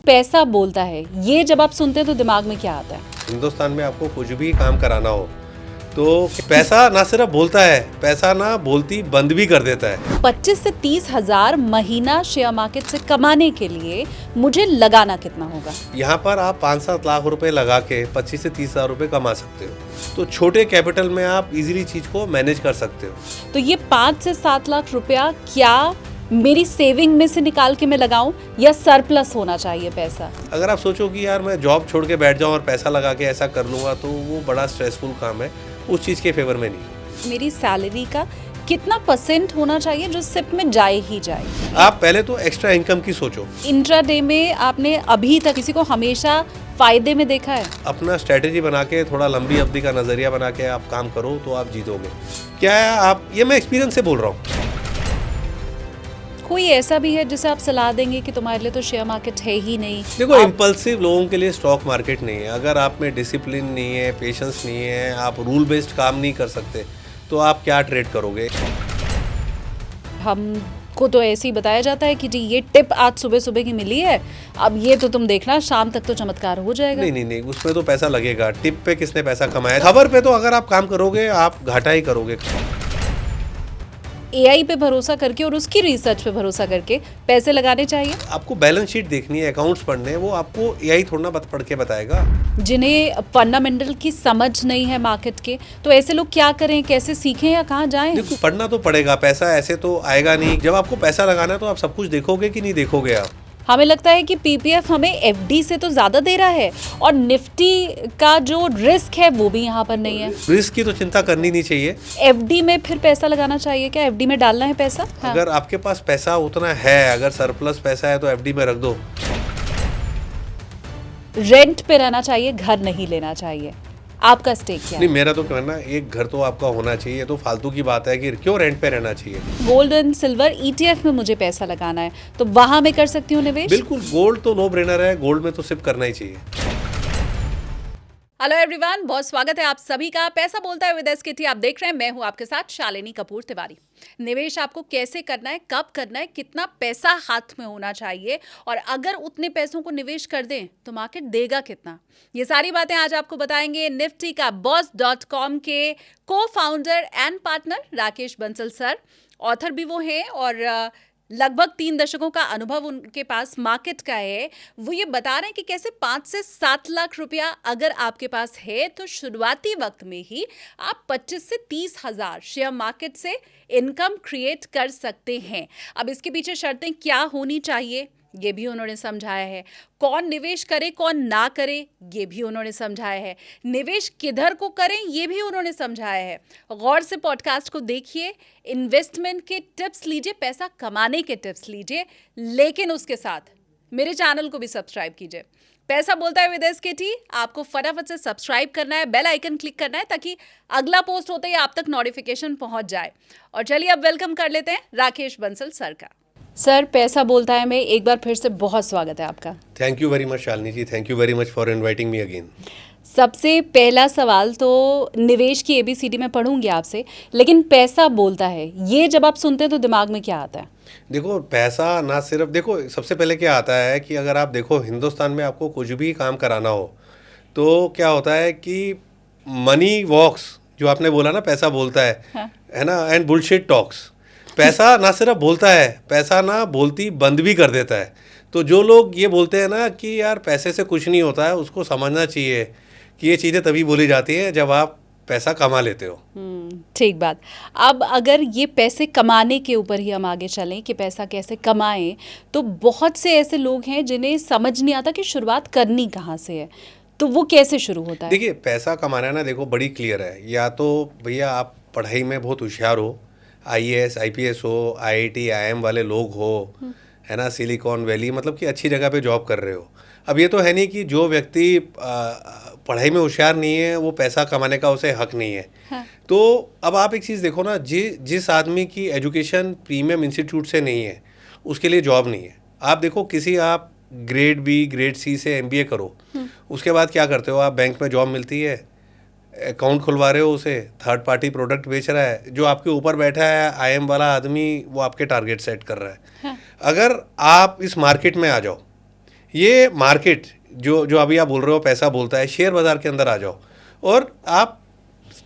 पैसा बोलता है, ये जब आप सुनते हैं तो दिमाग में क्या आता है? हिंदुस्तान में आपको कुछ भी काम कराना हो तो पैसा ना सिर्फ बोलता है, पैसा ना बोलती बंद भी कर देता है। 25 से 30 हजार महीना शेयर मार्केट से कमाने के लिए मुझे लगाना कितना होगा? यहाँ पर आप 5-7 लाख रुपए लगा के 25 से 30 हजार रुपए कमा सकते हो। तो छोटे कैपिटल में आप इजीली चीज को मैनेज कर सकते हो। तो ये 5 से 7 लाख रुपया क्या मेरी सेविंग में से निकाल के मैं लगाऊं या सरप्लस होना चाहिए पैसा? अगर आप सोचो कि यार मैं जॉब छोड़ के बैठ जाऊँ और पैसा लगा के ऐसा कर लूँगा तो वो बड़ा स्ट्रेसफुल काम है, उस चीज़ के फेवर में नहीं। मेरी सैलरी का कितना % होना चाहिए जो सिप में जाए ही जाए? आप पहले तो एक्स्ट्रा इनकम की सोचो। इंट्राडे में आपने अभी तक किसी को हमेशा फायदे में देखा है? अपना स्ट्रेटेजी बना के थोड़ा लंबी अवधि का नजरिया बना के आप काम करो तो आप जीतोगे। क्या है आप, ये मैं एक्सपीरियंस से बोल रहा हूँ। कोई ऐसा भी है जिसे आप सलाह देंगे कि तुम्हारे लिए तो शेयर मार्केट है ही नहीं? देखो, इम्पल्सिव लोगों के लिए स्टॉक मार्केट नहीं है। अगर आप में डिसिप्लिन नहीं है, पेशेंस नहीं है, आप रूल बेस्ड काम नहीं कर सकते तो आप क्या ट्रेड करोगे? हमको तो ऐसे ही बताया जाता है कि जी ये टिप आज सुबह सुबह की मिली है, अब ये तो तुम देखना शाम तक तो चमत्कार हो जाएगा। नहीं, उसमें तो पैसा लगेगा। टिप पे किसने पैसा कमाया? खबर पे तो अगर आप काम करोगे आप घाटा ही करोगे। एआई पे भरोसा करके और उसकी रिसर्च पे भरोसा करके पैसे लगाने चाहिए? आपको बैलेंस शीट देखनी है, अकाउंट्स पढ़ने हैं, वो आपको एआई थोड़ा ना पढ़ के बताएगा। जिन्हें फंडामेंटल की समझ नहीं है मार्केट के, तो ऐसे लोग क्या करें, कैसे सीखें या कहाँ जाएं? देखो, पढ़ना तो पड़ेगा, पैसा ऐसे तो आएगा नहीं। जब आपको पैसा लगाना है तो आप सब कुछ देखोगे कि नहीं देखोगे आप? हमें लगता है कि पीपीएफ हमें एफडी से तो ज्यादा दे रहा है और निफ्टी का जो रिस्क है वो भी यहाँ पर नहीं है। रिस्क की तो चिंता करनी नहीं चाहिए। एफडी में फिर पैसा लगाना चाहिए क्या? एफडी में डालना है पैसा? हाँ। अगर आपके पास पैसा उतना है, अगर सरप्लस पैसा है तो एफडी में रख दो। रेंट पे रहना चाहिए, घर नहीं लेना चाहिए, आपका स्टेक क्या है? नहीं, मेरा तो कहना एक घर तो आपका होना चाहिए। ये तो फालतू की बात है कि क्यों रेंट पे रहना चाहिए। गोल्ड एंड सिल्वर ईटीएफ में मुझे पैसा लगाना है तो वहां मैं कर सकती हूँ निवेश? बिल्कुल, गोल्ड तो नो ब्रेनर है, गोल्ड में तो सिर्फ करना ही चाहिए। हेलो एवरीवन, बहुत स्वागत है आप सभी का पैसा बोलता है विद एसकेटी। आप देख रहे हैं, मैं हूं आपके साथ शालिनी कपूर तिवारी। निवेश आपको कैसे करना है, कब करना है, कितना पैसा हाथ में होना चाहिए और अगर उतने पैसों को निवेश कर दें तो मार्केट देगा कितना, ये सारी बातें आज आपको बताएंगे निफ्टी का boss.com के को founder and partner Rakesh Bansal sir. Author भी वो हैं और लगभग 3 दशकों का अनुभव उनके पास मार्केट का है। वो ये बता रहे हैं कि कैसे 5 से 7 लाख रुपया अगर आपके पास है तो शुरुआती वक्त में ही आप 25 से 30 हजार शेयर मार्केट से इनकम क्रिएट कर सकते हैं। अब इसके पीछे शर्तें क्या होनी चाहिए ये भी उन्होंने समझाया है। कौन निवेश करे कौन ना करे ये भी उन्होंने समझाया है। निवेश किधर को करें ये भी उन्होंने समझाया है। गौर से पॉडकास्ट को देखिए, इन्वेस्टमेंट के टिप्स लीजिए, पैसा कमाने के टिप्स लीजिए, लेकिन उसके साथ मेरे चैनल को भी सब्सक्राइब कीजिए। पैसा बोलता है विद एसकेटी, आपको फटाफट से सब्सक्राइब करना है, बेल आइकन क्लिक करना है ताकि अगला पोस्ट होते ही आप तक नोटिफिकेशन पहुंच जाए। और चलिए अब वेलकम कर लेते हैं राकेश बंसल सर का। सर, पैसा बोलता है में एक बार फिर से बहुत स्वागत है आपका। Thank you very much Shalini ji, thank you very much for inviting me again. सबसे पहला सवाल तो निवेश की एबीसीडी में पढ़ूंगी आपसे, लेकिन पैसा बोलता है ये जब आप सुनते हैं तो दिमाग में क्या आता है? देखो, पैसा ना सिर्फ, देखो सबसे पहले क्या आता है कि अगर आप देखो हिंदुस्तान में आपको कुछ भी काम कराना हो तो क्या होता है कि मनी वॉक्स, जो आपने बोला ना पैसा बोलता है, हाँ। है ना, एंड बुलशिट टॉक्स। पैसा ना सिर्फ बोलता है, पैसा ना बोलती बंद भी कर देता है। तो जो लोग ये बोलते हैं ना कि यार पैसे से कुछ नहीं होता है, उसको समझना चाहिए कि ये चीज़ें तभी बोली जाती हैं जब आप पैसा कमा लेते हो। ठीक बात। अब अगर ये पैसे कमाने के ऊपर ही हम आगे चलें कि पैसा कैसे कमाएं, तो बहुत से ऐसे लोग हैं जिन्हें समझ नहीं आता कि शुरुआत करनी कहाँ से है, तो वो कैसे शुरू होता है? देखिए, पैसा कमाना ना, देखो बड़ी क्लियर है। या तो भैया आप पढ़ाई में बहुत होशियार हो, आईएएस आईपीएस हो, आईआईटी आईआईएम वाले लोग हो, है ना, सिलिकॉन वैली, मतलब कि अच्छी जगह पे जॉब कर रहे हो। अब ये तो है नहीं कि जो व्यक्ति पढ़ाई में होशियार नहीं है वो पैसा कमाने का उसे हक नहीं है। हाँ। तो अब आप एक चीज़ देखो ना, जिस आदमी की एजुकेशन प्रीमियम इंस्टीट्यूट से नहीं है उसके लिए जॉब नहीं है। आप देखो, किसी आप ग्रेड बी ग्रेड सी से एमबीए करो, उसके बाद क्या करते हो आप? बैंक में जॉब मिलती है, अकाउंट खुलवा रहे हो, उसे थर्ड पार्टी प्रोडक्ट बेच रहा है, जो आपके ऊपर बैठा है आईएम वाला आदमी वो आपके टारगेट सेट कर रहा है। हाँ। अगर आप इस मार्केट में आ जाओ, ये मार्केट जो जो अभी आप बोल रहे हो पैसा बोलता है, शेयर बाज़ार के अंदर आ जाओ और आप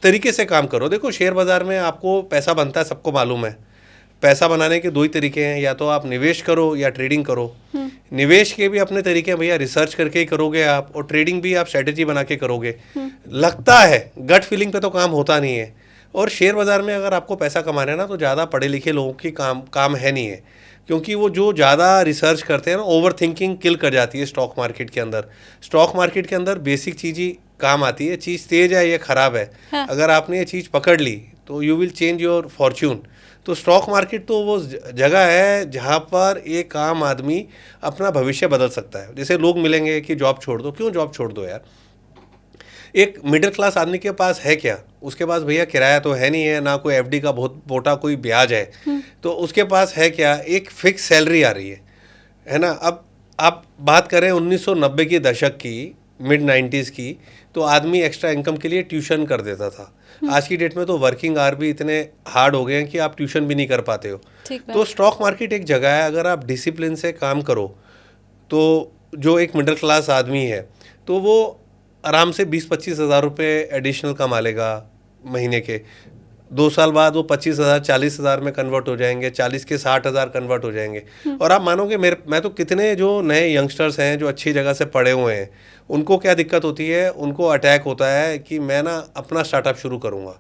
तरीके से काम करो। देखो शेयर बाज़ार में आपको पैसा बनता है, सबको मालूम है। पैसा बनाने के दो ही तरीके हैं, या तो आप निवेश करो या ट्रेडिंग करो। निवेश के भी अपने तरीके हैं भैया, रिसर्च करके ही करोगे आप, और ट्रेडिंग भी आप स्ट्रेटेजी बना के करोगे। लगता है गट फीलिंग पे तो काम होता नहीं है। और शेयर बाज़ार में अगर आपको पैसा कमाना है ना, तो ज़्यादा पढ़े लिखे लोगों की काम है नहीं है, क्योंकि वो जो ज़्यादा रिसर्च करते हैं ना, ओवर थिंकिंग किल कर जाती है स्टॉक मार्केट के अंदर। स्टॉक मार्केट के अंदर बेसिक चीज़ ही काम आती है, चीज़ तेज है या ख़राब है। हाँ। अगर आपने ये चीज़ पकड़ ली तो you will change your Fortune. तो स्टॉक मार्केट तो वो जगह है जहाँ पर एक आम आदमी अपना भविष्य बदल सकता है। जैसे लोग मिलेंगे कि जॉब छोड़ दो, क्यों जॉब छोड़ दो यार? एक मिडिल क्लास आदमी के पास है क्या? उसके पास भैया किराया तो है नहीं है, ना कोई एफडी का बहुत मोटा कोई ब्याज है, तो उसके पास है क्या? एक फिक्स सैलरी आ रही है ना। अब आप बात करें 1990 के दशक की, मिड 90s की, तो आदमी एक्स्ट्रा इनकम के लिए ट्यूशन कर देता था। आज की डेट में तो वर्किंग आवर भी इतने हार्ड हो गए हैं कि आप ट्यूशन भी नहीं कर पाते हो। तो स्टॉक मार्केट एक जगह है, अगर आप डिसिप्लिन से काम करो तो जो एक मिडिल क्लास आदमी है तो वो आराम से 20-25 हज़ार रुपये एडिशनल कमा लेगा महीने के। 2 साल बाद वो 25,000 40,000 में कन्वर्ट हो जाएंगे, 40 के 60,000 कन्वर्ट हो जाएंगे। और आप मानोगे मैं तो कितने जो नए यंगस्टर्स हैं जो अच्छी जगह से पढ़े हुए हैं, उनको क्या दिक्कत होती है? उनको अटैक होता है कि मैं ना अपना स्टार्टअप शुरू करूँगा।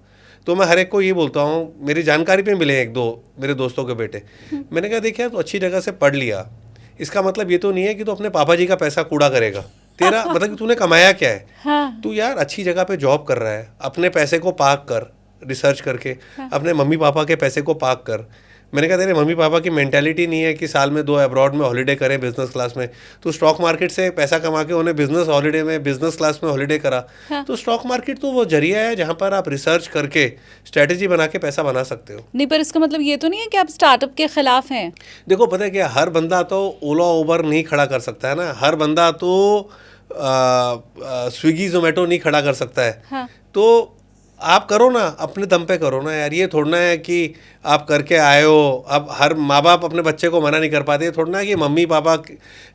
तो मैं हर एक को ये बोलता हूँ, मेरी जानकारी पे मिले एक दो मेरे दोस्तों के बेटे, मैंने कहा देखिए तो अच्छी जगह से पढ़ लिया, इसका मतलब ये तो नहीं है कि तू अपने पापा जी का पैसा कूड़ा करेगा। तेरा मतलब कि तूने कमाया क्या है? हाँ। तू यार अच्छी जगह पे जॉब कर रहा है, अपने पैसे को पार्क कर रिसर्च करके। अपने मम्मी पापा के पैसे को पार्क कर। मैंने कहा तेरे मम्मी पापा की मेंटालिटी नहीं है कि साल में 2 अब्रॉड में हॉलीडे करें बिजनेस क्लास में, तो स्टॉक मार्केट से पैसा कमा के उन्हें बिजनेस हॉलीडे में बिजनेस क्लास में हॉलीडे करा। तो स्टॉक मार्केट तो वो जरिया है जहाँ पर आप रिसर्च करके स्ट्रैटेजी बना के पैसा बना सकते हो। नहीं, पर इसका मतलब ये तो नहीं है कि आप स्टार्टअप के खिलाफ हैं। देखो पता है क्या, हर बंदा तो ओला उबर नहीं खड़ा कर सकता है ना, हर बंदा तो स्विगी जोमेटो नहीं खड़ा कर सकता है। हाँ। तो आप करो ना, अपने दम पे करो ना यार। ये थोड़ा है कि आप करके आए हो, अब हर माँ बाप अपने बच्चे को मना नहीं कर पाते। थोड़ा ना कि मम्मी पापा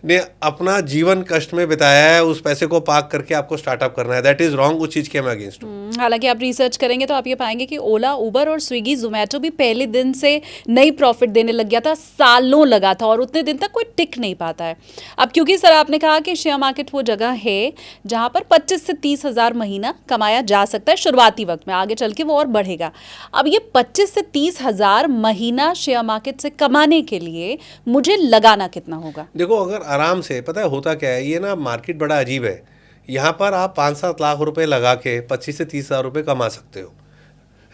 ने अपना जीवन कष्ट में बिताया है, उस पैसे को पार्क करके आपको स्टार्टअप करना है, दैट इज़ रॉन्ग। उस चीज़ के मैं अगेंस्ट हूँ। हालांकि आप रिसर्च करेंगे तो आप ये पाएंगे कि ओला उबर और स्विगी जोमेटो भी पहले दिन से नई प्रॉफिट देने लग गया था, सालों लगा था और उतने दिन तक कोई टिक नहीं पाता है। अब क्योंकि सर आपने कहा कि शेयर मार्केट वो जगह है जहाँ पर 25 से 30 हज़ार महीना कमाया जा सकता है शुरुआती वक्त में, आगे चल के वो और बढ़ेगा। अब ये 25 से 30 हज़ार महीना शेयर मार्केट से कमाने के लिए मुझे लगाना कितना होगा? देखो अगर आराम से, पता है होता क्या है, ये ना मार्केट बड़ा अजीब है। यहाँ पर आप 5-7 लाख रुपए लगा के 25 से 30 हज़ार रुपये कमा सकते हो,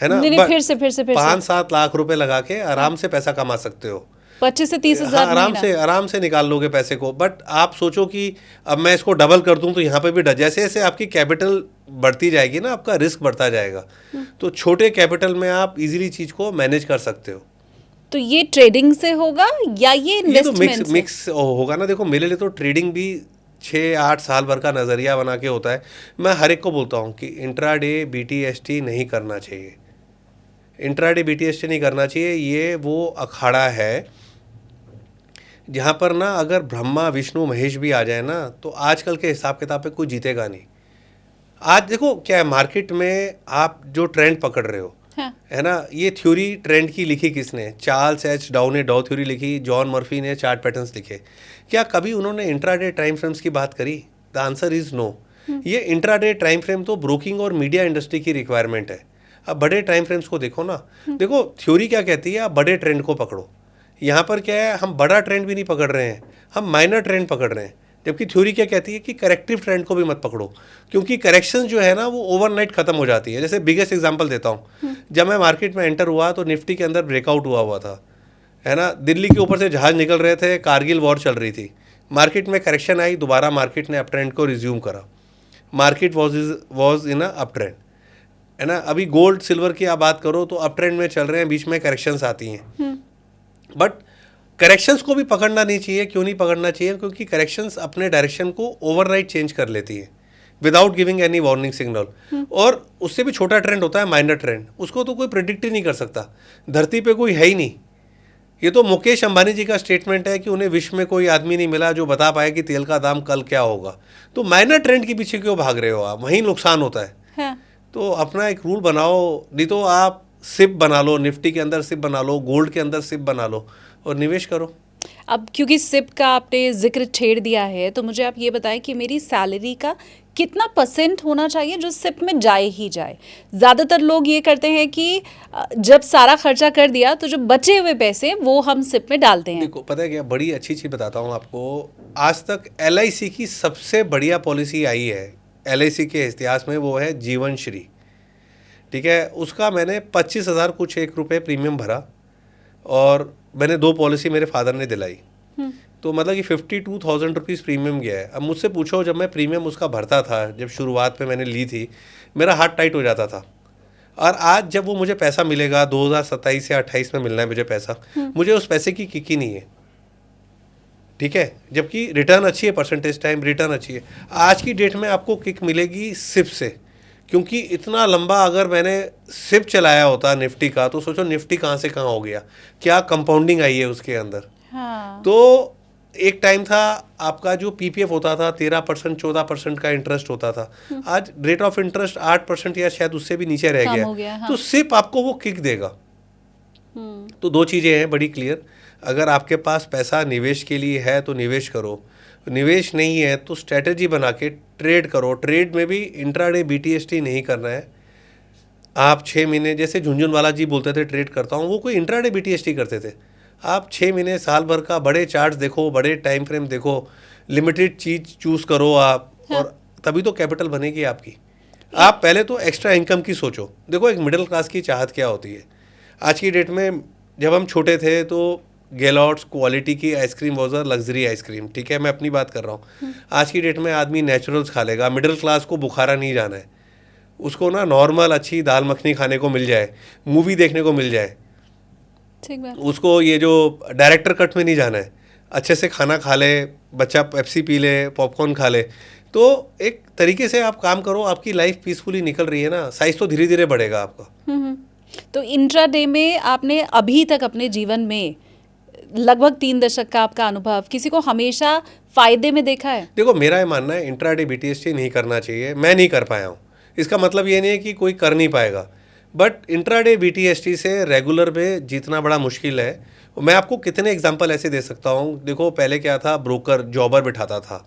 है ना। नहीं, फिर से 5-7 लाख रुपए लगा के आराम से पैसा कमा सकते हो। 25 से 30 हज़ार आराम से निकाल लोगे पैसे को। बट आप सोचो कि अब मैं इसको डबल कर दूं तो यहाँ पे भी जैसे जैसे आपकी कैपिटल बढ़ती जाएगी ना, आपका रिस्क बढ़ता जाएगा। तो छोटे कैपिटल में आप इजीली चीज़ को मैनेज कर सकते हो। तो ये ट्रेडिंग से होगा या ये इन्वेस्टमेंट तो मिक्स होगा ना। देखो मेरे लिए तो ट्रेडिंग भी 6-8 साल भर का नज़रिया बना के होता है। मैं हर एक को बोलता हूँ कि इंट्राडे BTST नहीं करना चाहिए, इंट्राडे BTST नहीं करना चाहिए। ये वो अखाड़ा है जहाँ पर ना अगर ब्रह्मा विष्णु महेश भी आ जाए ना, तो आजकल के हिसाब किताब पे कोई जीतेगा नहीं। आज देखो क्या है, मार्केट में आप जो ट्रेंड पकड़ रहे हो, हाँ। है ना, ये थ्योरी ट्रेंड की लिखी किसने? चार्ल्स एच डाउ ने डाउ थ्योरी लिखी, जॉन मर्फी ने चार्ट पैटर्न्स लिखे। क्या कभी उन्होंने इंट्राडे टाइम फ्रेम्स की बात करी? The answer is no. ये इंट्राडे टाइम फ्रेम तो ब्रोकिंग और मीडिया इंडस्ट्री की रिक्वायरमेंट है। अब बड़े टाइम फ्रेम्स को देखो ना। देखो थ्योरी क्या कहती है, आप बड़े ट्रेंड को पकड़ो। यहाँ पर क्या है, हम बड़ा ट्रेंड भी नहीं पकड़ रहे हैं, हम माइनर ट्रेंड पकड़ रहे हैं। जबकि थ्योरी क्या कहती है कि करेक्टिव ट्रेंड को भी मत पकड़ो, क्योंकि करेक्शन जो है ना वो ओवरनाइट खत्म हो जाती है। जैसे बिगेस्ट एग्जांपल देता हूँ, जब मैं मार्केट में एंटर हुआ तो निफ्टी के अंदर ब्रेकआउट हुआ था, है ना। दिल्ली के ऊपर से जहाज निकल रहे थे, कारगिल वॉर चल रही थी, मार्केट में करेक्शन आई, दोबारा मार्केट ने अप ट्रेंड को रिज्यूम करा, market was in a up trend, है ना। अभी गोल्ड सिल्वर की आप बात करो तो अप ट्रेंड में चल रहे हैं, बीच में करेक्शंस आती हैं। बट करेक्शंस को भी पकड़ना नहीं चाहिए। क्यों नहीं पकड़ना चाहिए? क्योंकि करेक्शंस अपने डायरेक्शन को ओवरनाइट चेंज कर लेती है without giving any warning signal. और उससे भी छोटा ट्रेंड होता है माइनर ट्रेंड, उसको तो कोई प्रिडिक्ट ही नहीं कर सकता। धरती पे कोई है ही नहीं, ये तो मुकेश अंबानी जी का स्टेटमेंट है कि उन्हें विश्व में कोई आदमी नहीं मिला जो बता पाए कि तेल का दाम कल क्या होगा। तो माइनर ट्रेंड के पीछे क्यों भाग रहे हो आप, वहीं नुकसान होता है। हाँ। तो अपना एक रूल बनाओ, नहीं तो आप सिप बना लो, निफ्टी के अंदर सिप बना लो, गोल्ड के अंदर सिप बना लो और निवेश करो। अब क्योंकि सिप का आपने जिक्र छेड़ दिया है, तो मुझे आप ये बताएं कि मेरी सैलरी का कितना % होना चाहिए जो सिप में जाए ही जाए। ज़्यादातर लोग ये करते हैं कि जब सारा खर्चा कर दिया तो जो बचे हुए पैसे वो हम सिप में डालते हैं। देखो पता है क्या, बड़ी अच्छी चीज़ बताता हूँ आपको। आज तक LIC की सबसे बढ़िया पॉलिसी आई है LIC के इतिहास में, वो है जीवन श्री। ठीक है, उसका मैंने 25,000 कुछ एक रुपये प्रीमियम भरा और मैंने 2 पॉलिसी मेरे फादर ने दिलाई। तो मतलब कि 52,000 रुपीज़ प्रीमियम गया है। अब मुझसे पूछो, जब मैं प्रीमियम उसका भरता था, जब शुरुआत में मैंने ली थी, मेरा हार्ट टाइट हो जाता था। और आज जब वो मुझे पैसा मिलेगा 2027 या 28 में मिलना है मुझे पैसा, मुझे उस पैसे की किक ही नहीं है। ठीक है, जबकि रिटर्न अच्छी है, परसेंटेज टाइम रिटर्न अच्छी है। आज की डेट में आपको किक मिलेगी सिप से, क्योंकि इतना लंबा अगर मैंने सिप चलाया होता निफ्टी का, तो सोचो निफ्टी कहाँ से कहाँ हो गया, क्या कंपाउंडिंग आई है उसके अंदर। हाँ। तो एक टाइम था आपका जो PPF होता था 13% 14% का इंटरेस्ट होता था, आज रेट ऑफ इंटरेस्ट 8% या शायद उससे भी नीचे रह कम हो गया। गया, हाँ। तो सिप आपको वो किक देगा। तो 2 चीज़ें हैं बड़ी क्लियर। अगर आपके पास पैसा निवेश के लिए है तो निवेश करो, निवेश नहीं है तो स्ट्रेटजी बना के ट्रेड करो। ट्रेड में भी इंट्राडे BTST नहीं करना है। आप 6 महीने, जैसे झुंझुनवाला जी बोलते थे ट्रेड करता हूँ, वो कोई इंट्राडे BTST करते थे। आप 6 महीने साल भर का बड़े चार्ट्स देखो, बड़े टाइम फ्रेम देखो, लिमिटेड चीज चूज करो आप, और तभी तो कैपिटल बनेगी आपकी। आप पहले तो एक्स्ट्रा इनकम की सोचो। देखो एक मिडिल क्लास की चाहत क्या होती है आज की डेट में। जब हम छोटे थे तो गेलॉट्स क्वालिटी की ice cream was a luxury ice cream. ठीक है, मैं अपनी बात कर रहा हूँ। आज की डेट में आदमी नेचुरल्स खा लेगा। मिडिल क्लास को बुखारा नहीं जाना है, उसको ना नॉर्मल अच्छी दाल मखनी खाने को मिल जाए, मूवी देखने को मिल जाए, ठीक बात। उसको ये जो डायरेक्टर कट में नहीं जाना है, अच्छे से खाना खा ले, बच्चा पेप्सी पी ले, पॉपकॉर्न खा ले। तो एक तरीके से आप काम करो, आपकी लाइफ पीसफुली निकल रही है ना, साइज तो धीरे धीरे बढ़ेगा आपका। तो इंट्राडे में आपने अभी तक अपने जीवन में लगभग 3 दशक का आपका अनुभव, किसी को हमेशा फायदे में देखा है? देखो मेरा ये मानना है इंट्राडे BTST नहीं करना चाहिए। मैं नहीं कर पाया हूँ, इसका मतलब ये नहीं है कि कोई कर नहीं पाएगा, बट इंट्राडे BTST से रेगुलर में जीतना बड़ा मुश्किल है। मैं आपको कितने एग्जांपल ऐसे दे सकता हूँ। देखो पहले क्या था, ब्रोकर जॉबर बिठाता था।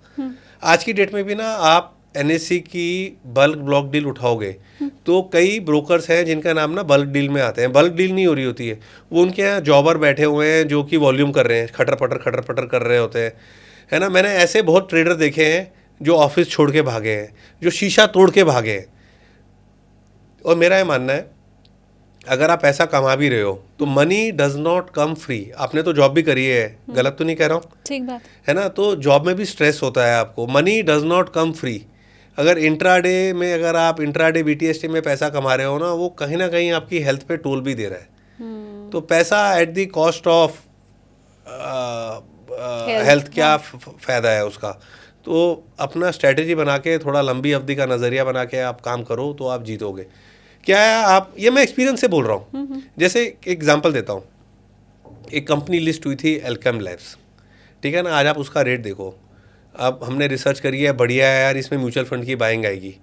आज की डेट में भी ना आप NSE की बल्क ब्लॉक डील उठाओगे तो कई ब्रोकर्स हैं जिनका नाम ना बल्क डील में आते हैं। बल्क डील नहीं हो रही होती है, वो उनके यहाँ जॉबर बैठे हुए हैं जो कि वॉल्यूम कर रहे हैं, खटर पटर कर रहे होते हैं, है ना। मैंने ऐसे बहुत ट्रेडर देखे हैं जो ऑफिस छोड़ के भागे हैं, जो शीशा तोड़ के भागे हैं। और मेरा ये मानना है अगर आप पैसा कमा भी रहे हो तो money does not come free. आपने तो जॉब भी करी है, गलत तो नहीं कह रहा हूँ, ठीक बात है ना। तो जॉब में भी स्ट्रेस होता है आपको, money does not come free. अगर इंट्राडे में, अगर आप इंट्राडे BTST में पैसा कमा रहे हो ना, वो कहीं ना कहीं आपकी हेल्थ पे टोल भी दे रहा है। तो पैसा at the cost of health, क्या फ़ायदा है उसका। तो अपना स्ट्रेटेजी बना के, थोड़ा लंबी अवधि का नज़रिया बना के आप काम करो तो आप जीतोगे। क्या है आप, ये मैं एक्सपीरियंस से बोल रहा हूँ। जैसे एक एग्जांपल देता हूँ, एक कंपनी लिस्ट हुई थी एल्केम लैब्स, ठीक है ना। आज आप उसका रेट देखो। अब हमने रिसर्च करी है, बढ़िया है यार, इसमें म्यूचुअल फंड की बाइंग आएगी।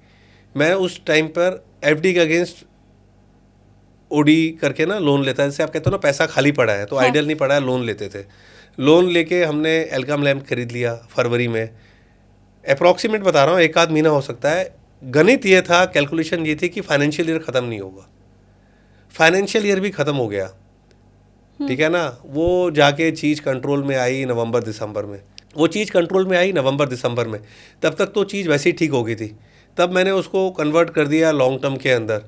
मैं उस टाइम पर FD के अगेंस्ट OD करके ना लोन लेता है। जैसे आप कहते हो ना पैसा खाली पड़ा है, तो आइडियल नहीं पड़ा है, लोन लेते थे। लोन लेके हमने एल्केम लैब खरीद लिया फरवरी में। अप्रॉक्सीमेट बता रहा हूँ, 1 आध महीना हो सकता है। गणित ये था, कैलकुलेशन ये थी कि फाइनेंशियल ईयर ख़त्म नहीं होगा। फाइनेंशियल ईयर भी ख़त्म हो गया, ठीक है ना। वो जाके चीज़ कंट्रोल में आई नवंबर दिसंबर में। वो चीज़ कंट्रोल में आई नवंबर दिसंबर में, तब तक तो चीज़ वैसे ही ठीक हो गई थी। तब मैंने उसको कन्वर्ट कर दिया लॉन्ग टर्म के अंदर,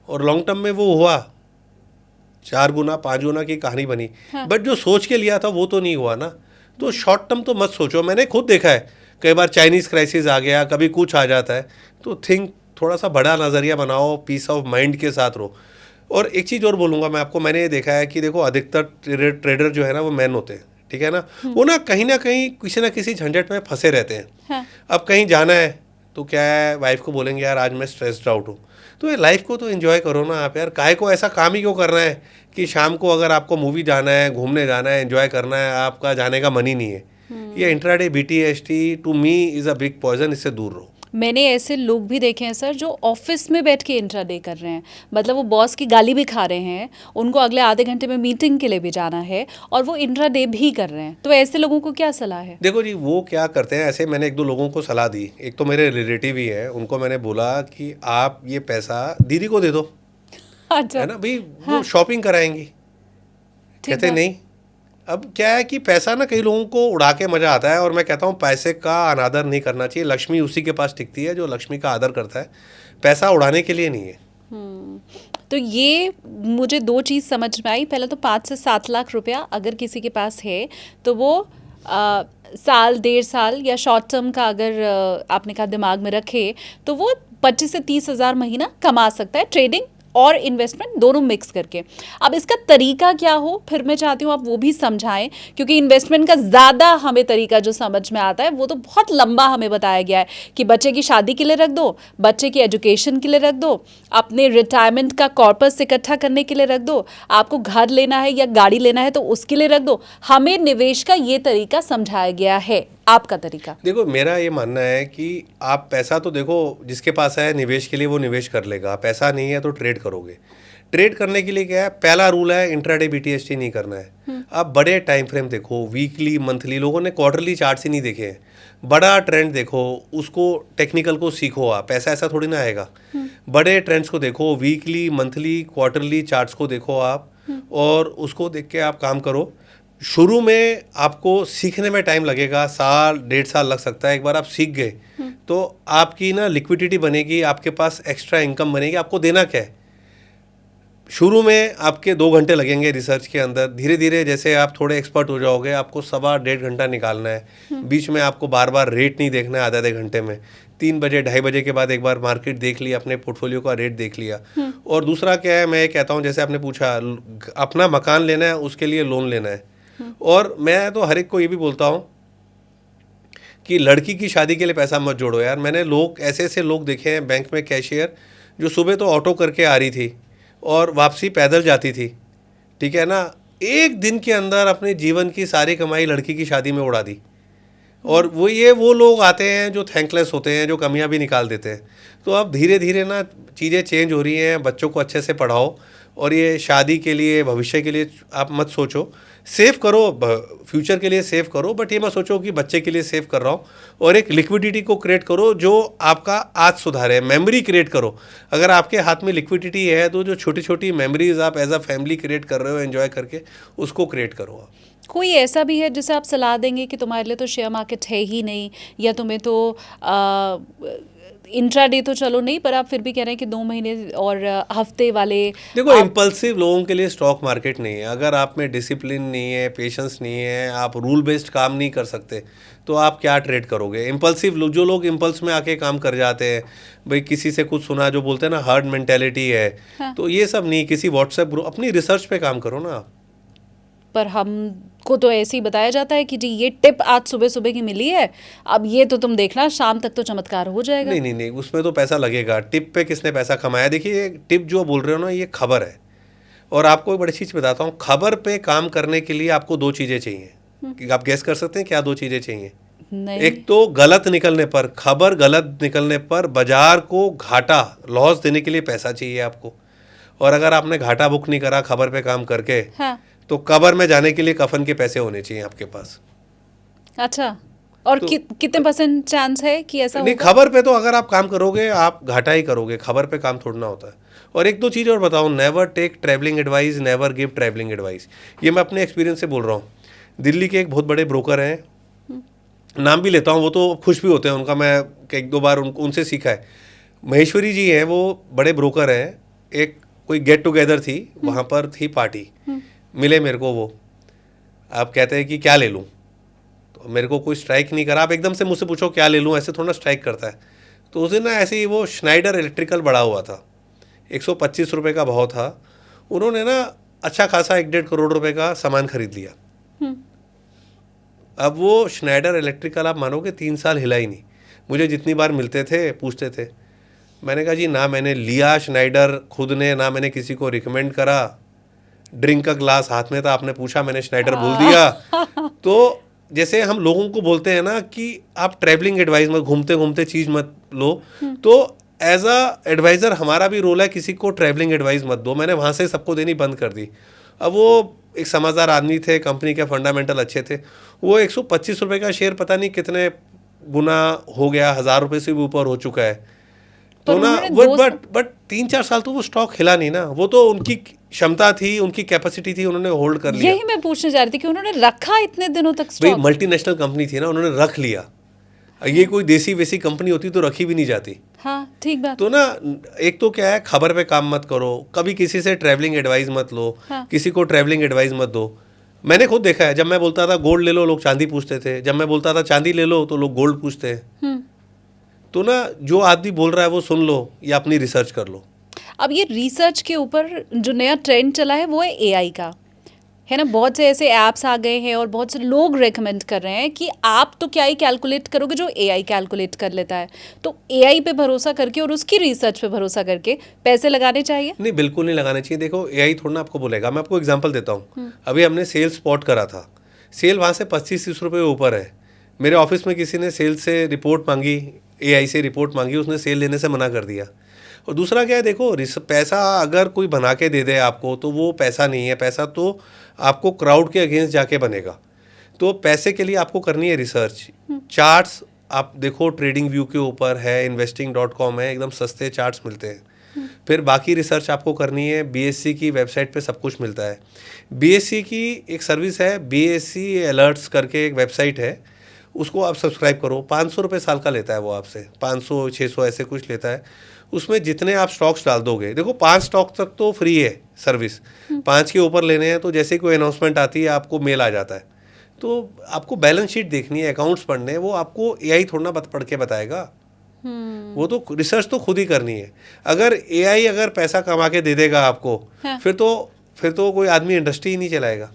और लॉन्ग टर्म में वो हुआ 4 गुना 5 गुना की कहानी बनी। बट जो सोच के लिया था वो तो नहीं हुआ ना। तो शॉर्ट टर्म तो मत सोचो। मैंने खुद देखा है, कई बार चाइनीज़ क्राइसिस आ गया, कभी कुछ आ जाता है। तो थोड़ा सा बड़ा नज़रिया बनाओ, पीस ऑफ माइंड के साथ रहो। और एक चीज़ और बोलूँगा मैं आपको, मैंने ये देखा है कि देखो अधिकतर ट्रेडर जो है ना वो मैन होते हैं, ठीक है ना। वो ना कहीं किसी ना किसी झंझट में फंसे रहते हैं। अब कहीं जाना है तो क्या है, वाइफ को बोलेंगे यार आज मैं स्ट्रेस्ड आउट हूँ, तो ये लाइफ को तो एंजॉय करो ना आप यार, काहे को ऐसा काम ही क्यों करना है कि शाम को अगर आपको मूवी जाना है, घूमने जाना है, एंजॉय करना है, आपका जाने का मन ही नहीं है। ये intraday BTST to me is a big poison, इससे दूर रहो। मैंने ऐसे लोग भी देखे हैं सर जो ऑफिस में बैठ के इंट्राडे कर रहे हैं, मतलब वो बॉस की गाली भी खा रहे हैं, उनको अगले आधे घंटे में मीटिंग के लिए भी जाना है और वो इंट्राडे भी कर रहे हैं। तो ऐसे लोगों को क्या सलाह है? देखो जी, वो क्या करते हैं, ऐसे मैंने एक दो लोगों को सलाह दी। एक तो मेरे रिलेटिव ही है, उनको मैंने बोला कि आप ये पैसा दीदी को दे दो, अच्छा, है ना भाई, हाँ, वो शॉपिंग कराएंगी। ठीक कहते बात। नहीं। अब क्या है कि पैसा ना कई लोगों को उड़ा के मजा आता है, और मैं कहता हूँ पैसे का अनादर नहीं करना चाहिए। लक्ष्मी उसी के पास टिकती है जो लक्ष्मी का आदर करता है, पैसा उड़ाने के लिए नहीं है। तो ये मुझे दो चीज़ समझ में आई। पहले तो 5 से 7 लाख रुपया अगर किसी के पास है तो वो साल 1.5 साल या शॉर्ट टर्म का अगर आपने कहा दिमाग में रखे तो वो 25 से 30 हज़ार महीना कमा सकता है, ट्रेडिंग और इन्वेस्टमेंट दोनों मिक्स करके। अब इसका तरीका क्या हो, फिर मैं चाहती हूँ आप वो भी समझाएं, क्योंकि इन्वेस्टमेंट का ज़्यादा हमें तरीका जो समझ में आता है वो तो बहुत लंबा हमें बताया गया है कि बच्चे की शादी के लिए रख दो, बच्चे की एजुकेशन के लिए रख दो, अपने रिटायरमेंट का कॉर्पस इकट्ठा करने के लिए रख दो, आपको घर लेना है या गाड़ी लेना है तो उसके लिए रख दो। हमें निवेश का ये तरीका समझाया गया है। आपका तरीका? देखो, मेरा ये मानना है कि आप पैसा तो देखो जिसके पास है निवेश के लिए वो निवेश कर लेगा, पैसा नहीं है तो ट्रेड करोगे। ट्रेड करने के लिए क्या है, पहला रूल है इंट्राडे बीटीएसटी नहीं करना है। आप बड़े टाइम फ्रेम देखो, वीकली मंथली, लोगों ने क्वार्टरली चार्ट्स ही नहीं देखे हैं। बड़ा ट्रेंड देखो, उसको टेक्निकल को सीखो। आप पैसा ऐसा थोड़ी ना आएगा। बड़े ट्रेंड्स को देखो, वीकली मंथली क्वार्टरली चार्ट्स को देखो आप, और उसको देख के आप काम करो। शुरू में आपको सीखने में टाइम लगेगा, साल 1.5 साल लग सकता है। एक बार आप सीख गए तो आपकी ना लिक्विडिटी बनेगी, आपके पास एक्स्ट्रा इनकम बनेगी। आपको देना क्या है, शुरू में आपके 2 घंटे लगेंगे रिसर्च के अंदर। धीरे धीरे जैसे आप थोड़े एक्सपर्ट हो जाओगे, आपको 1.25-1.5 घंटा निकालना है। बीच में आपको बार बार रेट नहीं देखना है आधे आधे घंटे में। 3 बजे 2:30 बजे के बाद एक बार मार्केट देख लिया, अपने पोर्टफोलियो का रेट देख लिया। और दूसरा क्या है, मैं ये कहता हूँ, जैसे आपने पूछा अपना मकान लेना है, उसके लिए लोन लेना है। और मैं तो हर एक को ये भी बोलता हूँ कि लड़की की शादी के लिए पैसा मत जोड़ो यार। मैंने लोग ऐसे ऐसे लोग देखे हैं बैंक में कैशियर, जो सुबह तो ऑटो करके आ रही थी और वापसी पैदल जाती थी, ठीक है ना, एक दिन के अंदर अपने जीवन की सारी कमाई लड़की की शादी में उड़ा दी। और वो लोग आते हैं जो थैंकलेस होते हैं, जो कमियां भी निकाल देते हैं। तो अब धीरे धीरे ना चीज़ें चेंज हो रही हैं। बच्चों को अच्छे से पढ़ाओ, और ये शादी के लिए, भविष्य के लिए आप मत सोचो। सेव करो, फ्यूचर के लिए सेव करो, बट ये मत सोचो कि बच्चे के लिए सेव कर रहा हूँ। और एक लिक्विडिटी को क्रिएट करो जो आपका आज सुधारे, मेमोरी क्रिएट करो। अगर आपके हाथ में लिक्विडिटी है तो जो छोटी छोटी मेमोरीज आप एज अ फैमिली क्रिएट कर रहे हो एंजॉय करके, उसको क्रिएट करो आप। कोई ऐसा भी है जिसे आप सलाह देंगे कि तुम्हारे लिए तो शेयर मार्केट है ही नहीं, या तुम्हें तो इंट्राडे तो चलो नहीं, पर आप फिर भी कह रहे हैं कि 2 महीने और हफ्ते वाले? देखो, इम्पल्सिव लोगों के लिए स्टॉक मार्केट नहीं है। अगर आप में डिसिप्लिन नहीं है, पेशेंस नहीं है, आप रूल बेस्ड काम नहीं कर सकते, तो आप क्या ट्रेड करोगे। इम्पल्सिव लोग, जो लोग इम्पल्स में आके काम कर जाते हैं, भाई किसी से कुछ सुना, जो बोलते हैं ना हर्ड मेंटेलिटी है, हाँ। तो ये सब नहीं। किसी व्हाट्सएप ग्रुप, अपनी रिसर्च पे काम करो ना आप। पर हमको तो ऐसे ही बताया जाता है कि जी ये टिप आज सुबह सुबह की मिली है, अब ये तो तुम देखना शाम तक तो चमत्कार हो जाएगा। नहीं नहीं नहीं, उसमें तो पैसा लगेगा। टिप पे किसने पैसा कमाया? देखिए, टिप जो बोल रहे हो ना, ये खबर है। और आपको एक बड़ी चीज़ बताता हूँ, खबर पे काम करने के लिए आपको 2 चीज़ें चाहिए। कि आप गैस कर सकते हैं क्या 2 चीज़ें चाहिए? नहीं। एक तो गलत निकलने पर, खबर गलत निकलने पर बाजार को घाटा, लॉस देने के लिए पैसा चाहिए आपको। और अगर आपने घाटा बुक नहीं करा खबर पे काम करके, हाँ। तो कब्र में जाने के लिए कफन के पैसे होने चाहिए आपके पास। अच्छा, और तो कितने % चांस है कि ऐसा नहीं, होगा? खबर पे तो अगर आप काम करोगे आप घाटा ही करोगे, खबर पे काम थोड़ा ना होता है। और एक 2 चीज़ और बताऊँ, never take travelling advice, never give travelling advice. ये मैं अपने एक्सपीरियंस से बोल रहा हूँ। दिल्ली के एक बहुत बड़े ब्रोकर हैं, नाम भी लेता हूँ, वो तो खुश भी होते हैं, उनका मैं 1-2 बार उनसे सीखा है। महेश्वरी जी हैं, वो बड़े ब्रोकर हैं। एक कोई गेट टुगेदर थी, वहाँ पर थी पार्टी, मिले मेरे को वो। आप कहते हैं कि क्या ले लूँ, तो मेरे को कोई स्ट्राइक नहीं करा। आप एकदम से मुझसे पूछो क्या ले लूँ, ऐसे थोड़ा स्ट्राइक करता है। तो उस दिन ना ऐसे ही वो स्नाइडर इलेक्ट्रिकल बड़ा हुआ था, 125 रुपये का भाव था। उन्होंने ना अच्छा खासा 1-1.5 करोड़ रुपए का सामान खरीद लिया। अब वो स्नाइडर इलेक्ट्रिकल आप मानोगे 3 साल हिला ही नहीं। मुझे जितनी बार मिलते थे पूछते थे, मैंने कहा जी ना मैंने लिया स्नाइडर खुद ने, ना मैंने किसी को रिकमेंड करा। ड्रिंक का ग्लास हाथ में था, आपने पूछा, मैंने स्नाइडर बोल दिया। तो जैसे हम लोगों को बोलते हैं ना कि आप ट्रैवलिंग एडवाइस मत, घूमते घूमते चीज़ मत लो, तो एज अ एडवाइज़र हमारा भी रोल है, किसी को ट्रैवलिंग एडवाइस मत दो। मैंने वहाँ से सबको देनी बंद कर दी। अब वो एक समझदार आदमी थे, कंपनी के फंडामेंटल अच्छे थे, वो 125 रुपये का शेयर पता नहीं कितने गुना हो गया, 1000 रुपये से भी ऊपर हो चुका है। तो पर ना उन्होंने बट 3-4 साल तो वो स्टॉक हिला नहीं ना, वो तो उनकी क्षमता थी, उनकी कैपेसिटी थी, उन्होंने होल्ड कर लिया। यही मैं पूछने जा रही थी कि उन्होंने रखा इतने दिनों तक भाई स्टॉक। मल्टीनेशनल कंपनी थी ना, उन्होंने रख लिया। ये कोई देसी वैसी कंपनी होती तो रखी भी नहीं जाती। हाँ ठीक बात। तो ना एक तो क्या है, खबर पे काम मत करो, कभी किसी से ट्रैवलिंग एडवाइस मत लो, हाँ। किसी को ट्रैवलिंग एडवाइस मत दो। मैंने खुद देखा है, जब मैं बोलता था गोल्ड ले लो, लोग चांदी पूछते थे। जब मैं बोलता था चांदी ले लो, तो लोग गोल्ड पूछते हैं। तो ना जो आदमी बोल रहा है वो सुन लो या अपनी रिसर्च कर लो। अब ये रिसर्च के ऊपर जो नया ट्रेंड चला है वो है एआई का, है ना। बहुत से ऐसे ऐप्स आ गए हैं और बहुत से लोग रेकमेंड कर रहे हैं कि आप तो क्या ही कैलकुलेट करोगे जो एआई कैलकुलेट कर लेता है। तो एआई पे भरोसा करके और उसकी रिसर्च पे भरोसा करके पैसे लगाने चाहिए? नहीं, बिल्कुल नहीं लगाने चाहिए। देखो एआई थोड़ा ना आपको बोलेगा। मैं आपको एग्जांपल देता हूँ। अभी हमने सेल स्पॉट करा था, सेल वहाँ से 25-30 रुपये ऊपर है। मेरे ऑफिस में किसी ने सेल से रिपोर्ट मांगी, एआई से रिपोर्ट मांगी, उसने सेल लेने से मना कर दिया। और दूसरा क्या है, देखो पैसा अगर कोई बना के दे दे आपको तो वो पैसा नहीं है, पैसा तो आपको क्राउड के अगेंस्ट जाके बनेगा। तो पैसे के लिए आपको करनी है रिसर्च। चार्ट्स आप देखो, ट्रेडिंग व्यू के ऊपर है, investing.com है, एकदम सस्ते चार्ट्स मिलते हैं। फिर बाकी रिसर्च आपको करनी है, बीएससी की वेबसाइट पे सब कुछ मिलता है। बीएससी की एक सर्विस है, बीएससी अलर्ट्स करके एक वेबसाइट है, उसको आप सब्सक्राइब करो। 500 रुपये साल का लेता है वो आपसे, 500-600 ऐसे कुछ लेता है। उसमें जितने आप स्टॉक्स डाल दोगे, देखो 5 स्टॉक तक तो फ्री है सर्विस, 5 के ऊपर लेने हैं तो जैसे कोई अनाउंसमेंट आती है आपको मेल आ जाता है। तो आपको बैलेंस शीट देखनी है, अकाउंट्स पढ़ने हैं, वो आपको एआई थोड़ा ना पढ़ के बताएगा। वो तो रिसर्च तो खुद ही करनी है। अगर एआई अगर पैसा कमा के दे देगा आपको, हाँ। फिर तो कोई आदमी इंडस्ट्री ही नहीं चलाएगा।